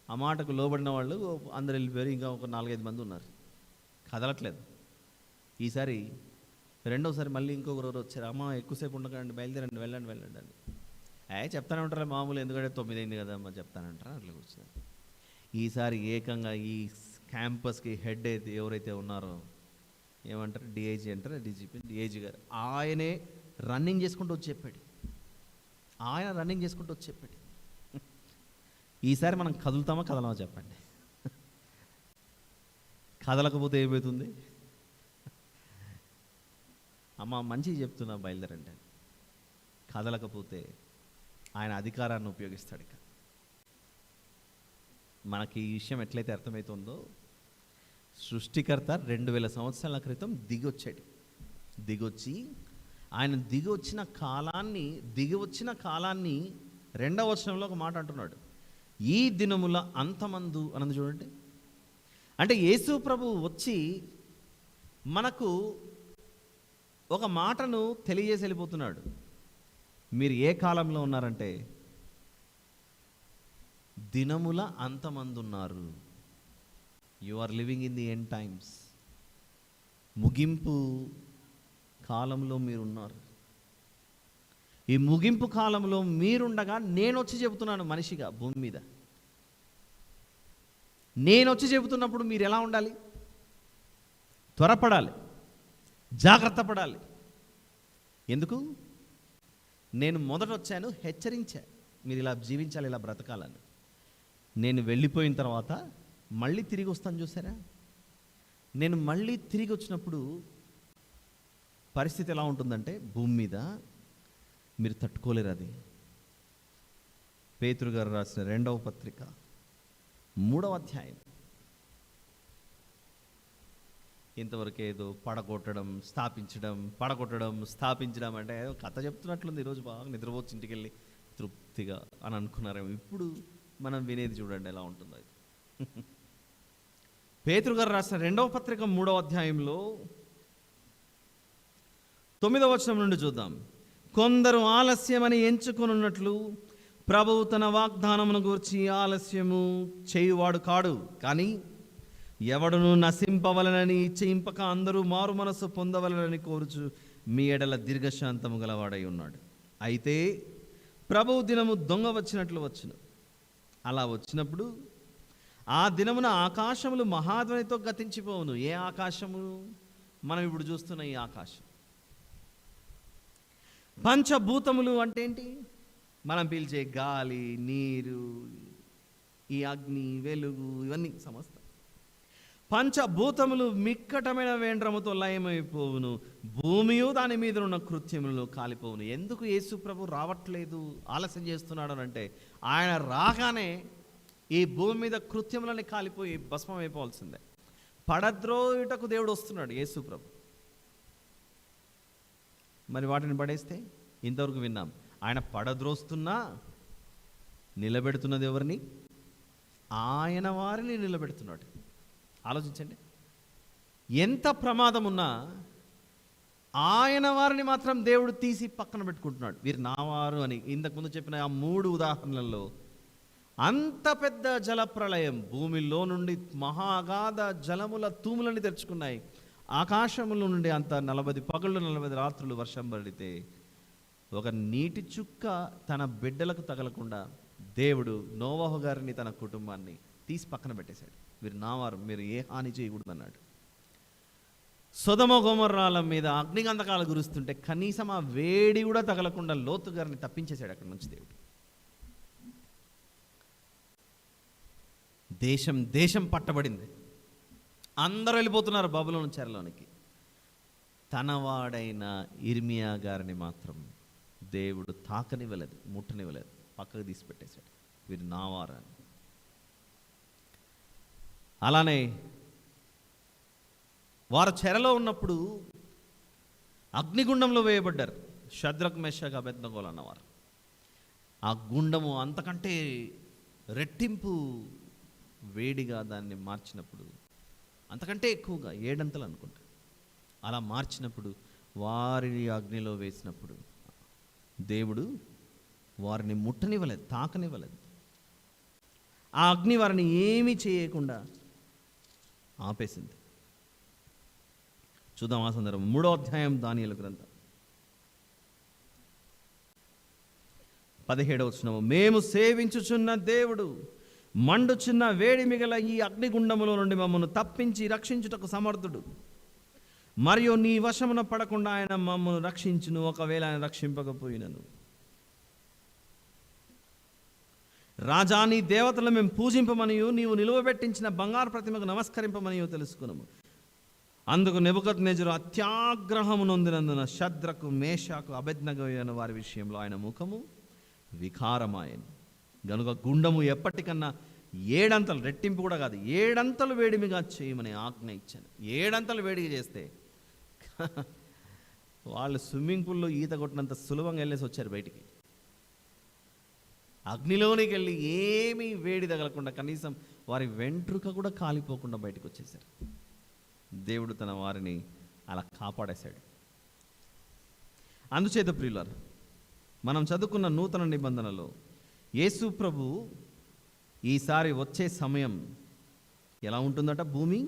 ఆ మాటకు లోబడిన వాళ్ళు అందరు వెళ్ళిపోయారు. ఇంకా ఒక 4-5 మంది ఉన్నారు, కదలట్లేదు. ఈసారి రెండోసారి మళ్ళీ ఇంకొకరు వచ్చారు. అమ్మ ఎక్కువసేపు ఉండకండి, బయలుదేరండి, వెళ్ళండి అని. చెప్తానే ఉంటారా మామూలు, ఎందుకంటే 9 అయింది కదా అమ్మ చెప్తానంటారా, అట్లా కూర్చున్నారు. ఈసారి ఏకంగా ఈ క్యాంపస్కి హెడ్ అయితే ఎవరైతే ఉన్నారో, ఏమంటారు, డిఐజీ అంటారు, డీజీపీ, డిఐజీ గారు, ఆయనే రన్నింగ్ చేసుకుంటూ వచ్చి చెప్పాడు. ఈసారి మనం కదులుతామా కదలమా చెప్పండి. కదలకపోతే ఏమవుతుంది? అమ్మ మంచిగా చెప్తున్నా బయలుదేరండి. కదలకపోతే ఆయన అధికారాన్ని ఉపయోగిస్తాడు. ఇక మనకి ఈ విషయం ఎట్లయితే అర్థమవుతుందో, సృష్టికర్త 2000 సంవత్సరాల క్రితం దిగొచ్చి ఆయన దిగివచ్చిన కాలాన్ని 2వ వచనంలో ఒక మాట అంటున్నాడు. ఈ దినముల అంతమందు అన్నది చూడండి. అంటే యేసు ప్రభు వచ్చి మనకు ఒక మాటను తెలియజేసి వెళ్ళిపోతున్నాడు. మీరు ఏ కాలంలో ఉన్నారంటే దినముల అంతమంది ఉన్నారు. You are living in the end times. ముగింపు కాలంలో మీరున్నారు. ఈ ముగింపు కాలంలో మీరుండగా నేను వచ్చి చెబుతున్నాను మనిషిగా భూమి మీద. నేను వచ్చి చెబుతున్నప్పుడు మీరు ఎలా ఉండాలి? త్వరపడాలి, జాగ్రత్త పడాలి. ఎందుకు? నేను మొదట వచ్చాను, హెచ్చరించా, మీరు ఇలా జీవించాలి, ఇలా బ్రతకాలని. నేను వెళ్ళిపోయిన తర్వాత మళ్ళీ తిరిగి వస్తాను, చూసారా? నేను మళ్ళీ తిరిగి వచ్చినప్పుడు పరిస్థితి ఎలా ఉంటుందంటే భూమి మీద మీరు తట్టుకోలేరు. అది పేతురు గారు రాసిన 2వ పత్రిక 3వ అధ్యాయం. ఇంతవరకు ఏదో పడగొట్టడం స్థాపించడం అంటే ఏదో కథ చెప్తున్నట్లుంది. ఈరోజు బాగా నిద్రపోవచ్చు ఇంటికి వెళ్ళి తృప్తిగా అని అనుకున్నారేమో. ఇప్పుడు మనం వినేది చూడండి ఎలా ఉంటుందో. అది పేతురు గారు రాసిన 2వ పత్రిక 3వ అధ్యాయంలో 9వ వచనం నుండి చూద్దాం. కొందరు ఆలస్యమని ఎంచుకొనున్నట్లు ప్రభువు తన వాగ్దానమును గూర్చి ఆలస్యము చేయువాడు కాడు, కానీ ఎవడును నశింపవలనని ఇచ్చయింపక అందరూ మారు మనసు పొందవలనని కోరుచు మీ ఎడల దీర్ఘశాంతము గలవాడై ఉన్నాడు. అయితే ప్రభువు దినము దొంగ వచ్చినట్లు వచ్చును. అలా వచ్చినప్పుడు ఆ దినమున ఆకాశములు మహాధ్వనితో గతించిపోవును. ఏ ఆకాశము? మనం ఇప్పుడు చూస్తున్న ఈ ఆకాశం. పంచభూతములు అంటే ఏంటి? మనం పీల్చే గాలి, నీరు, ఈ అగ్ని, వెలుగు, ఇవన్నీ సమస్త పంచభూతములు మిక్కటమైన వేండ్రముతో లయమైపోవును. భూమియు దాని మీద ఉన్న కృత్యములు కాలిపోవును. ఎందుకు యేసు ప్రభు రావట్లేదు, ఆలస్యం చేస్తున్నాడు అంటే ఆయన రాగానే ఈ భూమి మీద కృత్యములని కాలిపోయి భస్మం అయిపోవాల్సిందే. పడద్రోయుటకు దేవుడు వస్తున్నాడు యేసు ప్రభు. మరి వాటిని పడేస్తే ఇంతవరకు విన్నాం. ఆయన పడద్రోస్తున్నా నిలబెడుతున్నది ఎవరిని? ఆయన వారిని నిలబెడుతున్నాడు. ఆలోచించండి, ఎంత ప్రమాదం ఉన్నా ఆయన వారిని మాత్రం దేవుడు తీసి పక్కన పెట్టుకుంటున్నాడు. వీరు నావారు అని ఇంతకుముందు చెప్పిన ఆ 3 ఉదాహరణలలో అంత పెద్ద జలప్రళయం, భూమిలో నుండి మహాగాధ జలముల తూములని తెరుచుకున్నాయి. ఆకాశముల నుండి అంత 40 పగళ్ళు 40 రాత్రులు వర్షం పడితే ఒక నీటి చుక్క తన బిడ్డలకు తగలకుండా దేవుడు నోవహు గారిని, తన కుటుంబాన్ని తీసి పక్కన పెట్టేశాడు. వీరు నావారు, మీరు ఏ హాని చేయకూడదు అన్నాడు. సొదొమ గొమొర్రాల మీద అగ్నిగంధకాలు కురుస్తుంటే కనీసం ఆ వేడి కూడా తగలకుండా లోతు గారిని తప్పించేశాడు అక్కడి నుంచి దేవుడు. దేశం పట్టబడింది. అందరూ వెళ్ళిపోతున్నారు బబులోను చెరలోనికి. తనవాడైన ఇర్మియా గారిని మాత్రం దేవుడు తాకనివ్వలేదు, ముట్టనివ్వలేదు, పక్కకు తీసి పెట్టేశాడు. వీరు నావారు అని. అలానే వారు చెరలో ఉన్నప్పుడు అగ్నిగుండంలో వేయబడ్డారు. షద్రక్, మెషక్, అబేద్నెగోలు అన్నవారు. ఆ గుండము అంతకంటే రెట్టింపు వేడిగా దాన్ని మార్చినప్పుడు, అంతకంటే ఎక్కువగా 7 అంతలు అనుకుంటా, అలా మార్చినప్పుడు వారిని అగ్నిలో వేసినప్పుడు దేవుడు వారిని ముట్టనివ్వలేదు, తాకనివ్వలేదు. ఆ అగ్ని వారిని ఏమీ చేయకుండా ఆపేసింది. చూద్దాం ఆ సందర్భం. 3వ అధ్యాయం దానియేలు గ్రంథం 17వ వచనం. మేము సేవించుచున్న దేవుడు మండుచున్న వేడి మిగల ఈ అగ్నిగుండములో నుండి మమ్మను తప్పించి రక్షించుటకు సమర్థుడు. మరియు నీ వశమున పడకుండా ఆయన మమ్మను రక్షించును, ఒకవేళ ఆయన రక్షింపకపోయినను. రాజా, నీ దేవతలు మేము పూజింపమనియు నీవు నిలువబెట్టించిన బంగారు ప్రతిమకు నమస్కరింపమనియు తెలుసుకున్నాము. అందుకు నెబుకద్నెజరు అత్యాగ్రహము నొందినందున షద్రకు, మేషాకు, అబేద్నెగో అనే వారి విషయంలో ఆయన ముఖము వికారమాయను. గనుక గుండము ఎప్పటికన్నా 7 అంతలు, రెట్టింపు కూడా కాదు, 7 అంతలు వేడిమిగా చేయమని ఆజ్ఞ ఇచ్చాను. 7 అంతలు వేడిగా చేస్తే వాళ్ళు స్విమ్మింగ్ పూల్లో ఈత కొట్టినంత సులభంగా వెళ్ళేసి వచ్చారు బయటికి. అగ్నిలోనికి వెళ్ళి ఏమీ వేడి తగలకుండా, కనీసం వారి వెంట్రుక కూడా కాలిపోకుండా బయటకు వచ్చేసారు. దేవుడు తన వారిని అలా కాపాడేశాడు. అందుచేత ప్రియులారా, మనం చదువుకున్న నూతన నిబంధనలో యేసు ప్రభు ఈసారి వచ్చే సమయం ఎలా ఉంటుందట? భూమి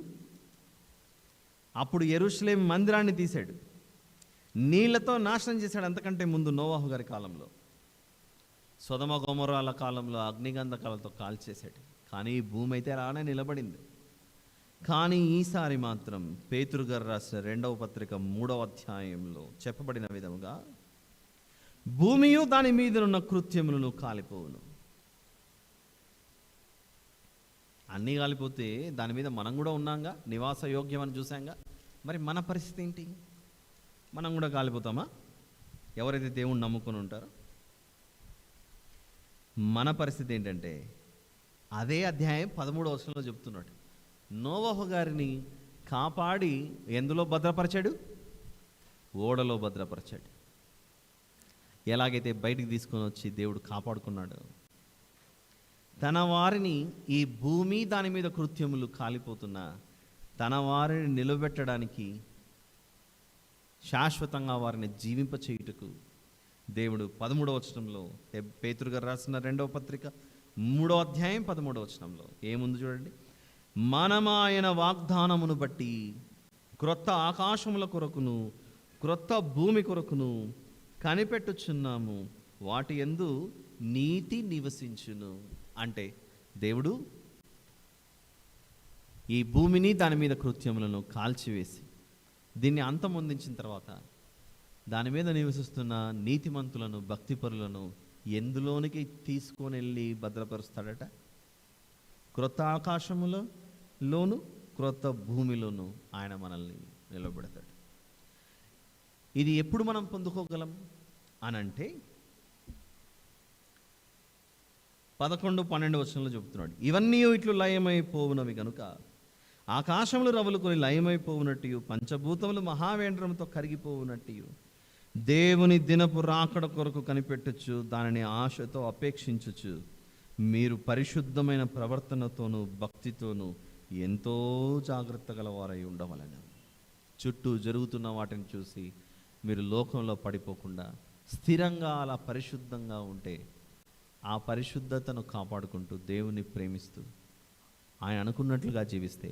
అప్పుడు యెరూషలేం మందిరాన్ని తీశాడు, నీళ్లతో నాశనం చేశాడు. అంతకంటే ముందు నోవాహు గారి కాలంలో, సొదొమ గొమొర్రాల కాలంలో అగ్నిగంధకాలతో కాల్చేశాడు. కానీ ఈ భూమి అయితే అలానే నిలబడింది. కానీ ఈసారి మాత్రం పేతురు గారు రాసిన 2వ పత్రిక 3వ అధ్యాయంలో చెప్పబడిన విధముగా భూమియు దాని మీదనున్న కృత్యములను కాలిపోవును. అన్నీ కాలిపోతే దాని మీద మనం కూడా ఉన్నాంగా, నివాస యోగ్యం అని చూసాంగా. మరి మన పరిస్థితి ఏంటి? మనం కూడా కాలిపోతామా? ఎవరైతే దేవుణ్ణి నమ్ముకొని ఉంటారో మన పరిస్థితి ఏంటంటే, అదే అధ్యాయం 13వ వచనంలో చెప్తున్నాడు, నోవహు గారిని కాపాడి ఎందులో భద్రపరిచాడు? ఓడలో భద్రపరిచాడు. ఎలాగైతే బయటికి తీసుకొని వచ్చి దేవుడు కాపాడుకున్నాడు, తన వారిని ఈ భూమి దాని మీద కృత్యములు కాలిపోతున్నా తన వారిని నిలబెట్టడానికి, శాశ్వతంగా వారిని జీవింప చేయుటకు దేవుడు 13వ వచనంలో, పేతురు గారు రాసిన 2వ పత్రిక 3వ అధ్యాయం 13వ వచనంలో ఏముంది చూడండి. మనము ఆయన వాగ్దానమును బట్టి క్రొత్త ఆకాశముల కొరకును క్రొత్త భూమి కొరకును కనిపెట్టుచున్నాము, వాటి యందు నీతి నివసించును. అంటే దేవుడు ఈ భూమిని దాని మీద కృత్యములను కాల్చివేసి దీన్ని అంతమొందించిన తర్వాత దాని మీద నివసిస్తున్న నీతిమంతులను, భక్తిపరులను ఎందులోనికి తీసుకొని వెళ్ళి భద్రపరుస్తాడట? క్రొత్త ఆకాశములలోను క్రొత్త భూమిలోను ఆయన మనల్ని నిలబెడతాడు. ఇది ఎప్పుడు మనం పొందుకోగలం అనంటే 11-12 వచనంలో చెబుతున్నాడు, ఇవన్నీ ఇట్లు లయమైపోవునవి గనుక ఆకాశములు రవులుకొని లయమైపోవునట్టు, పంచభూతములు మహావేంద్రముతో కరిగిపోవునట్టు, దేవుని దినపు రాకడ కొరకు కనిపెట్టచ్చు, దానిని ఆశతో అపేక్షించుచు మీరు పరిశుద్ధమైన ప్రవర్తనతోనూ భక్తితోనూ ఎంతో జాగ్రత్త గలవారై ఉండవలెను. చుట్టూ జరుగుతున్న వాటిని చూసి మీరు లోకంలో పడిపోకుండా స్థిరంగా అలా పరిశుద్ధంగా ఉంటే, ఆ పరిశుద్ధతను కాపాడుకుంటూ దేవుని ప్రేమిస్తూ ఆయన అనుకున్నట్లుగా జీవిస్తే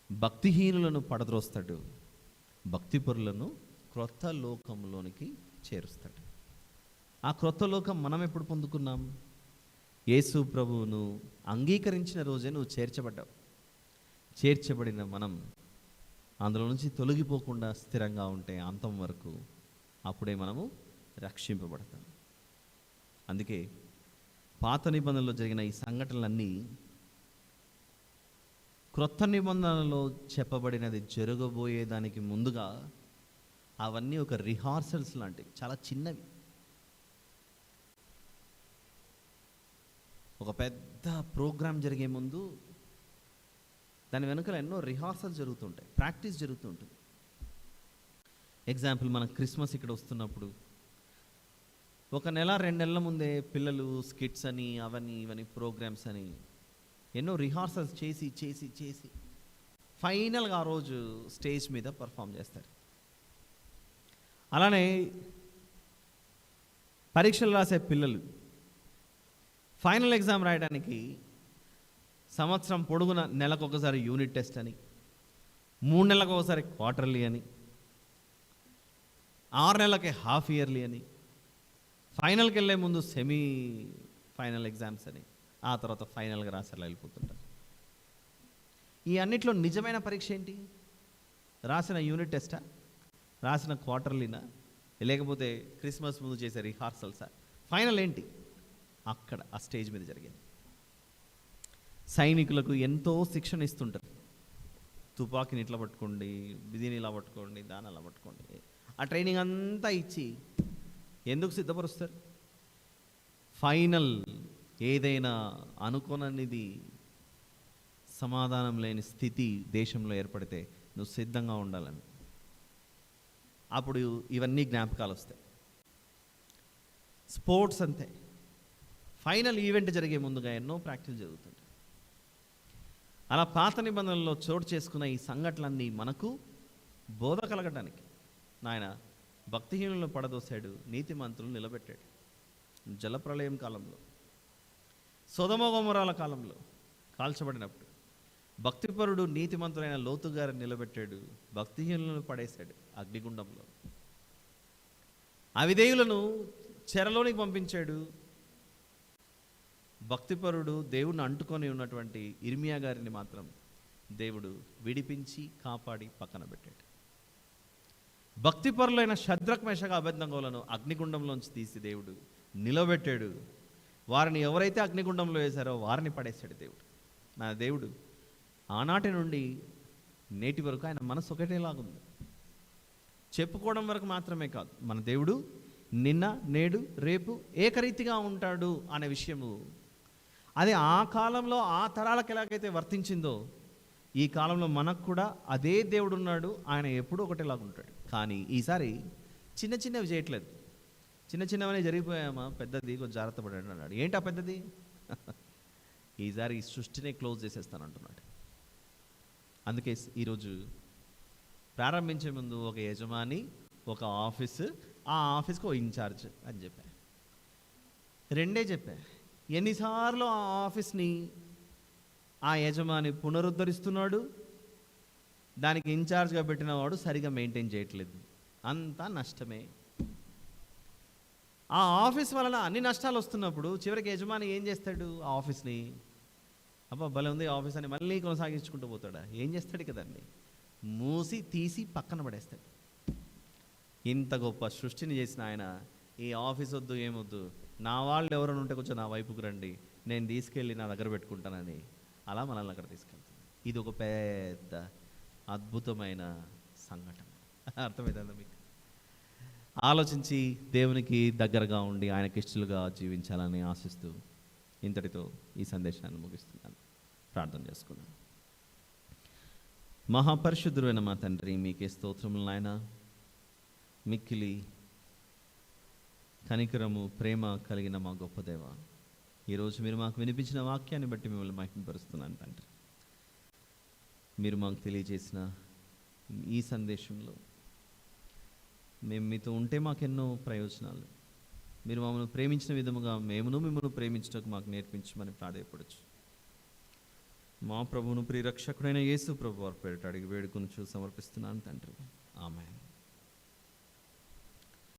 భక్తిహీనులను పడద్రోస్తాడు, భక్తిపరులను క్రొత్త లోకంలోనికి చేరుస్తాడు. ఆ క్రొత్త లోకం మనం ఎప్పుడు పొందుకున్నాం? యేసు ప్రభువును అంగీకరించిన రోజే నువ్వు చేర్చబడ్డావు. చేర్చబడిన మనం అందులో నుంచి తొలగిపోకుండా స్థిరంగా ఉంటే అంతం వరకు, అప్పుడే మనము రక్షింపబడతాం. అందుకే పాత నిబంధనలో జరిగిన ఈ సంఘటనలన్నీ క్రొత్త నిబంధనలో చెప్పబడినది జరగబోయేదానికి ముందుగా అవన్నీ ఒక రిహార్సల్స్ లాంటివి, చాలా చిన్నవి. ఒక పెద్ద ప్రోగ్రాం జరిగే ముందు దాని వెనుకల ఎన్నో రిహార్సల్స్ జరుగుతుంటాయి, ప్రాక్టీస్ జరుగుతుంటుంది. ఎగ్జాంపుల్, మన క్రిస్మస్ ఇక్కడ వస్తున్నప్పుడు 1 నెల 2 నెలల ముందే పిల్లలు స్కిట్స్ అని అవన్నీ ఇవన్నీ ప్రోగ్రామ్స్ అని ఎన్నో రిహార్సల్స్ చేసి చేసి చేసి ఫైనల్గా ఆ రోజు స్టేజ్ మీద పర్ఫామ్ చేస్తారు. అలానే పరీక్షలు రాసే పిల్లలు ఫైనల్ ఎగ్జామ్ రాయడానికి సంవత్సరం పొడుగున నెలకు ఒకసారి యూనిట్ టెస్ట్ అని, 3 నెలలకు ఒకసారి క్వార్టర్లీ అని, 6 నెలలకి హాఫ్ ఇయర్లీ అని, ఫైనల్కి వెళ్ళే ముందు సెమీ ఫైనల్ ఎగ్జామ్స్ అని, ఆ తర్వాత ఫైనల్గా రాసేలా వెళ్ళిపోతుంటారు. ఈ అన్నిట్లో నిజమైన పరీక్ష ఏంటి? రాసిన యూనిట్ టెస్టా, రాసిన క్వార్టర్లీనా, లేకపోతే క్రిస్మస్ ముందు చేసే రిహార్సల్సా? ఫైనల్ ఏంటి? అక్కడ ఆ స్టేజ్ మీద జరిగేది. సైనికులకు ఎంతో శిక్షణ ఇస్తుంటారు. తుపాకీని ఇట్లా పట్టుకోండి, బిదిని ఇలా పట్టుకోండి, దాన్ని అలా పట్టుకోండి, ఆ ట్రైనింగ్ అంతా ఇచ్చి ఎందుకు సిద్ధపరుస్తారు? ఫైనల్ ఏదైనా అనుకోననిది, సమాధానం లేని స్థితి దేశంలో ఏర్పడితే నువ్వు సిద్ధంగా ఉండాలని. అప్పుడు ఇవన్నీ జ్ఞాపకాలు వస్తాయి. స్పోర్ట్స్ అంతే, ఫైనల్ ఈవెంట్ జరిగే ముందుగా ఎన్నో ప్రాక్టీస్ జరుగుతుంటాయి. అలా పాత నిబంధనల్లో చోటు చేసుకున్న ఈ సంఘటనలన్నీ మనకు బోధ కలగడానికి, నాయన భక్తిహీనులను పడదోశాడు, నీతిమంతులను నిలబెట్టాడు. జలప్రళయం కాలంలో, సొదొమ గొమొర్రాల కాలంలో కాల్చబడినప్పుడు భక్తిపరుడు నీతిమంతులైన లోతు గారిని నిలబెట్టాడు, భక్తిహీనులను పడేశాడు అగ్నిగుండంలో. అవిధేయులను చెరలోనికి పంపించాడు. భక్తిపరుడు దేవుణ్ణి అంటుకొని ఉన్నటువంటి ఇర్మియా గారిని మాత్రం దేవుడు విడిపించి కాపాడి పక్కన పెట్టాడు. భక్తిపరులైన షద్రక్ మేషక అబేద్నెగోలను అగ్నిగుండంలోంచి తీసి దేవుడు నిలబెట్టాడు. వారిని ఎవరైతే అగ్నిగుండంలో వేశారో వారిని పడేశాడు దేవుడు. నా దేవుడు ఆనాటి నుండి నేటి వరకు ఆయన మనసు ఒకటేలాగుంది. చెప్పుకోవడం వరకు మాత్రమే కాదు, మన దేవుడు నిన్న నేడు రేపు ఏకరీతిగా ఉంటాడు అనే విషయము, అది ఆ కాలంలో ఆ తరాలకు ఎలాగైతే వర్తించిందో ఈ కాలంలో మనకు కూడా అదే దేవుడు ఉన్నాడు. ఆయన ఎప్పుడూ ఒకటేలాగా ఉంటాడు. కానీ ఈసారి చిన్న చిన్నవి చేయట్లేదు. చిన్న చిన్నవనే జరిగిపోయామా, పెద్దది కొంచెం జాగ్రత్త పడండి అన్నాడు. ఏంటి ఆ పెద్దది? ఈసారి ఈ సృష్టినే క్లోజ్ చేసేస్తానంటున్నాడు. అందుకే ఈరోజు ప్రారంభించే ముందు ఒక యజమాని, ఒక ఆఫీసు, ఆ ఆఫీస్కి ఒక ఇన్ఛార్జ్ అని చెప్పా. రెండే చెప్పా. ఎన్నిసార్లు ఆ ఆఫీస్ని ఆ యజమాని పునరుద్ధరిస్తున్నాడు, దానికి ఇన్ఛార్జ్గా పెట్టిన వాడు సరిగా మెయింటైన్ చేయట్లేదు, అంతా నష్టమే. ఆ ఆఫీస్ వలన అన్ని నష్టాలు వస్తున్నప్పుడు చివరికి యజమాని ఏం చేస్తాడు? ఆ ఆఫీస్ని అబ్బా భలే ఉంది ఆఫీస్ అని మళ్ళీ కొనసాగించుకుంటూ పోతాడా? ఏం చేస్తాడు కదండి, మూసి తీసి పక్కన పడేస్తాడు. ఇంత గొప్ప సృష్టిని చేసిన ఆయన ఈ ఆఫీస్ వద్దు ఏమొద్దు, నా వాళ్ళు ఎవరైనా ఉంటే కొంచెం నా వైపుకు రండి, నేను తీసుకెళ్ళి నా దగ్గర పెట్టుకుంటానని అలా మనల్ని అక్కడ తీసుకెళ్తుంది. ఇది ఒక పెద్ద అద్భుతమైన సంఘటన. అర్థమైందా మీకు? ఆలోచించి దేవునికి దగ్గరగా ఉండి ఆయనకి ఇష్టలుగా జీవించాలని ఆశిస్తూ ఇంతటితో ఈ సందేశాన్ని ముగిస్తున్నాను. ప్రార్థన చేసుకున్నాను. మహాపరిశుద్ధుడైన మా తండ్రి, మీకే స్తోత్రములు నాయన. మిక్కిలి కనికరము ప్రేమ కలిగిన మా గొప్ప దేవ, ఈరోజు మీరు మాకు వినిపించిన వాక్యాన్ని బట్టి మిమ్మల్ని మహిమపరుస్తున్నాను తండ్రి. మీరు మాకు తెలియజేసిన ఈ సందేశంలో మేము మీతో ఉంటే మాకెన్నో ప్రయోజనాలు, మీరు మమ్మల్ని ప్రేమించిన విధముగా మేమును మిమ్మల్ని ప్రేమించడానికి మాకు నేర్పించమని ప్రాధేయపడచ్చు. మా ప్రభువును ప్రియరక్షకుడైన యేసు ప్రభు వారి పేరిట అడిగి వేడుకొని సమర్పిస్తున్నాను తండ్రి. ఆమేన్.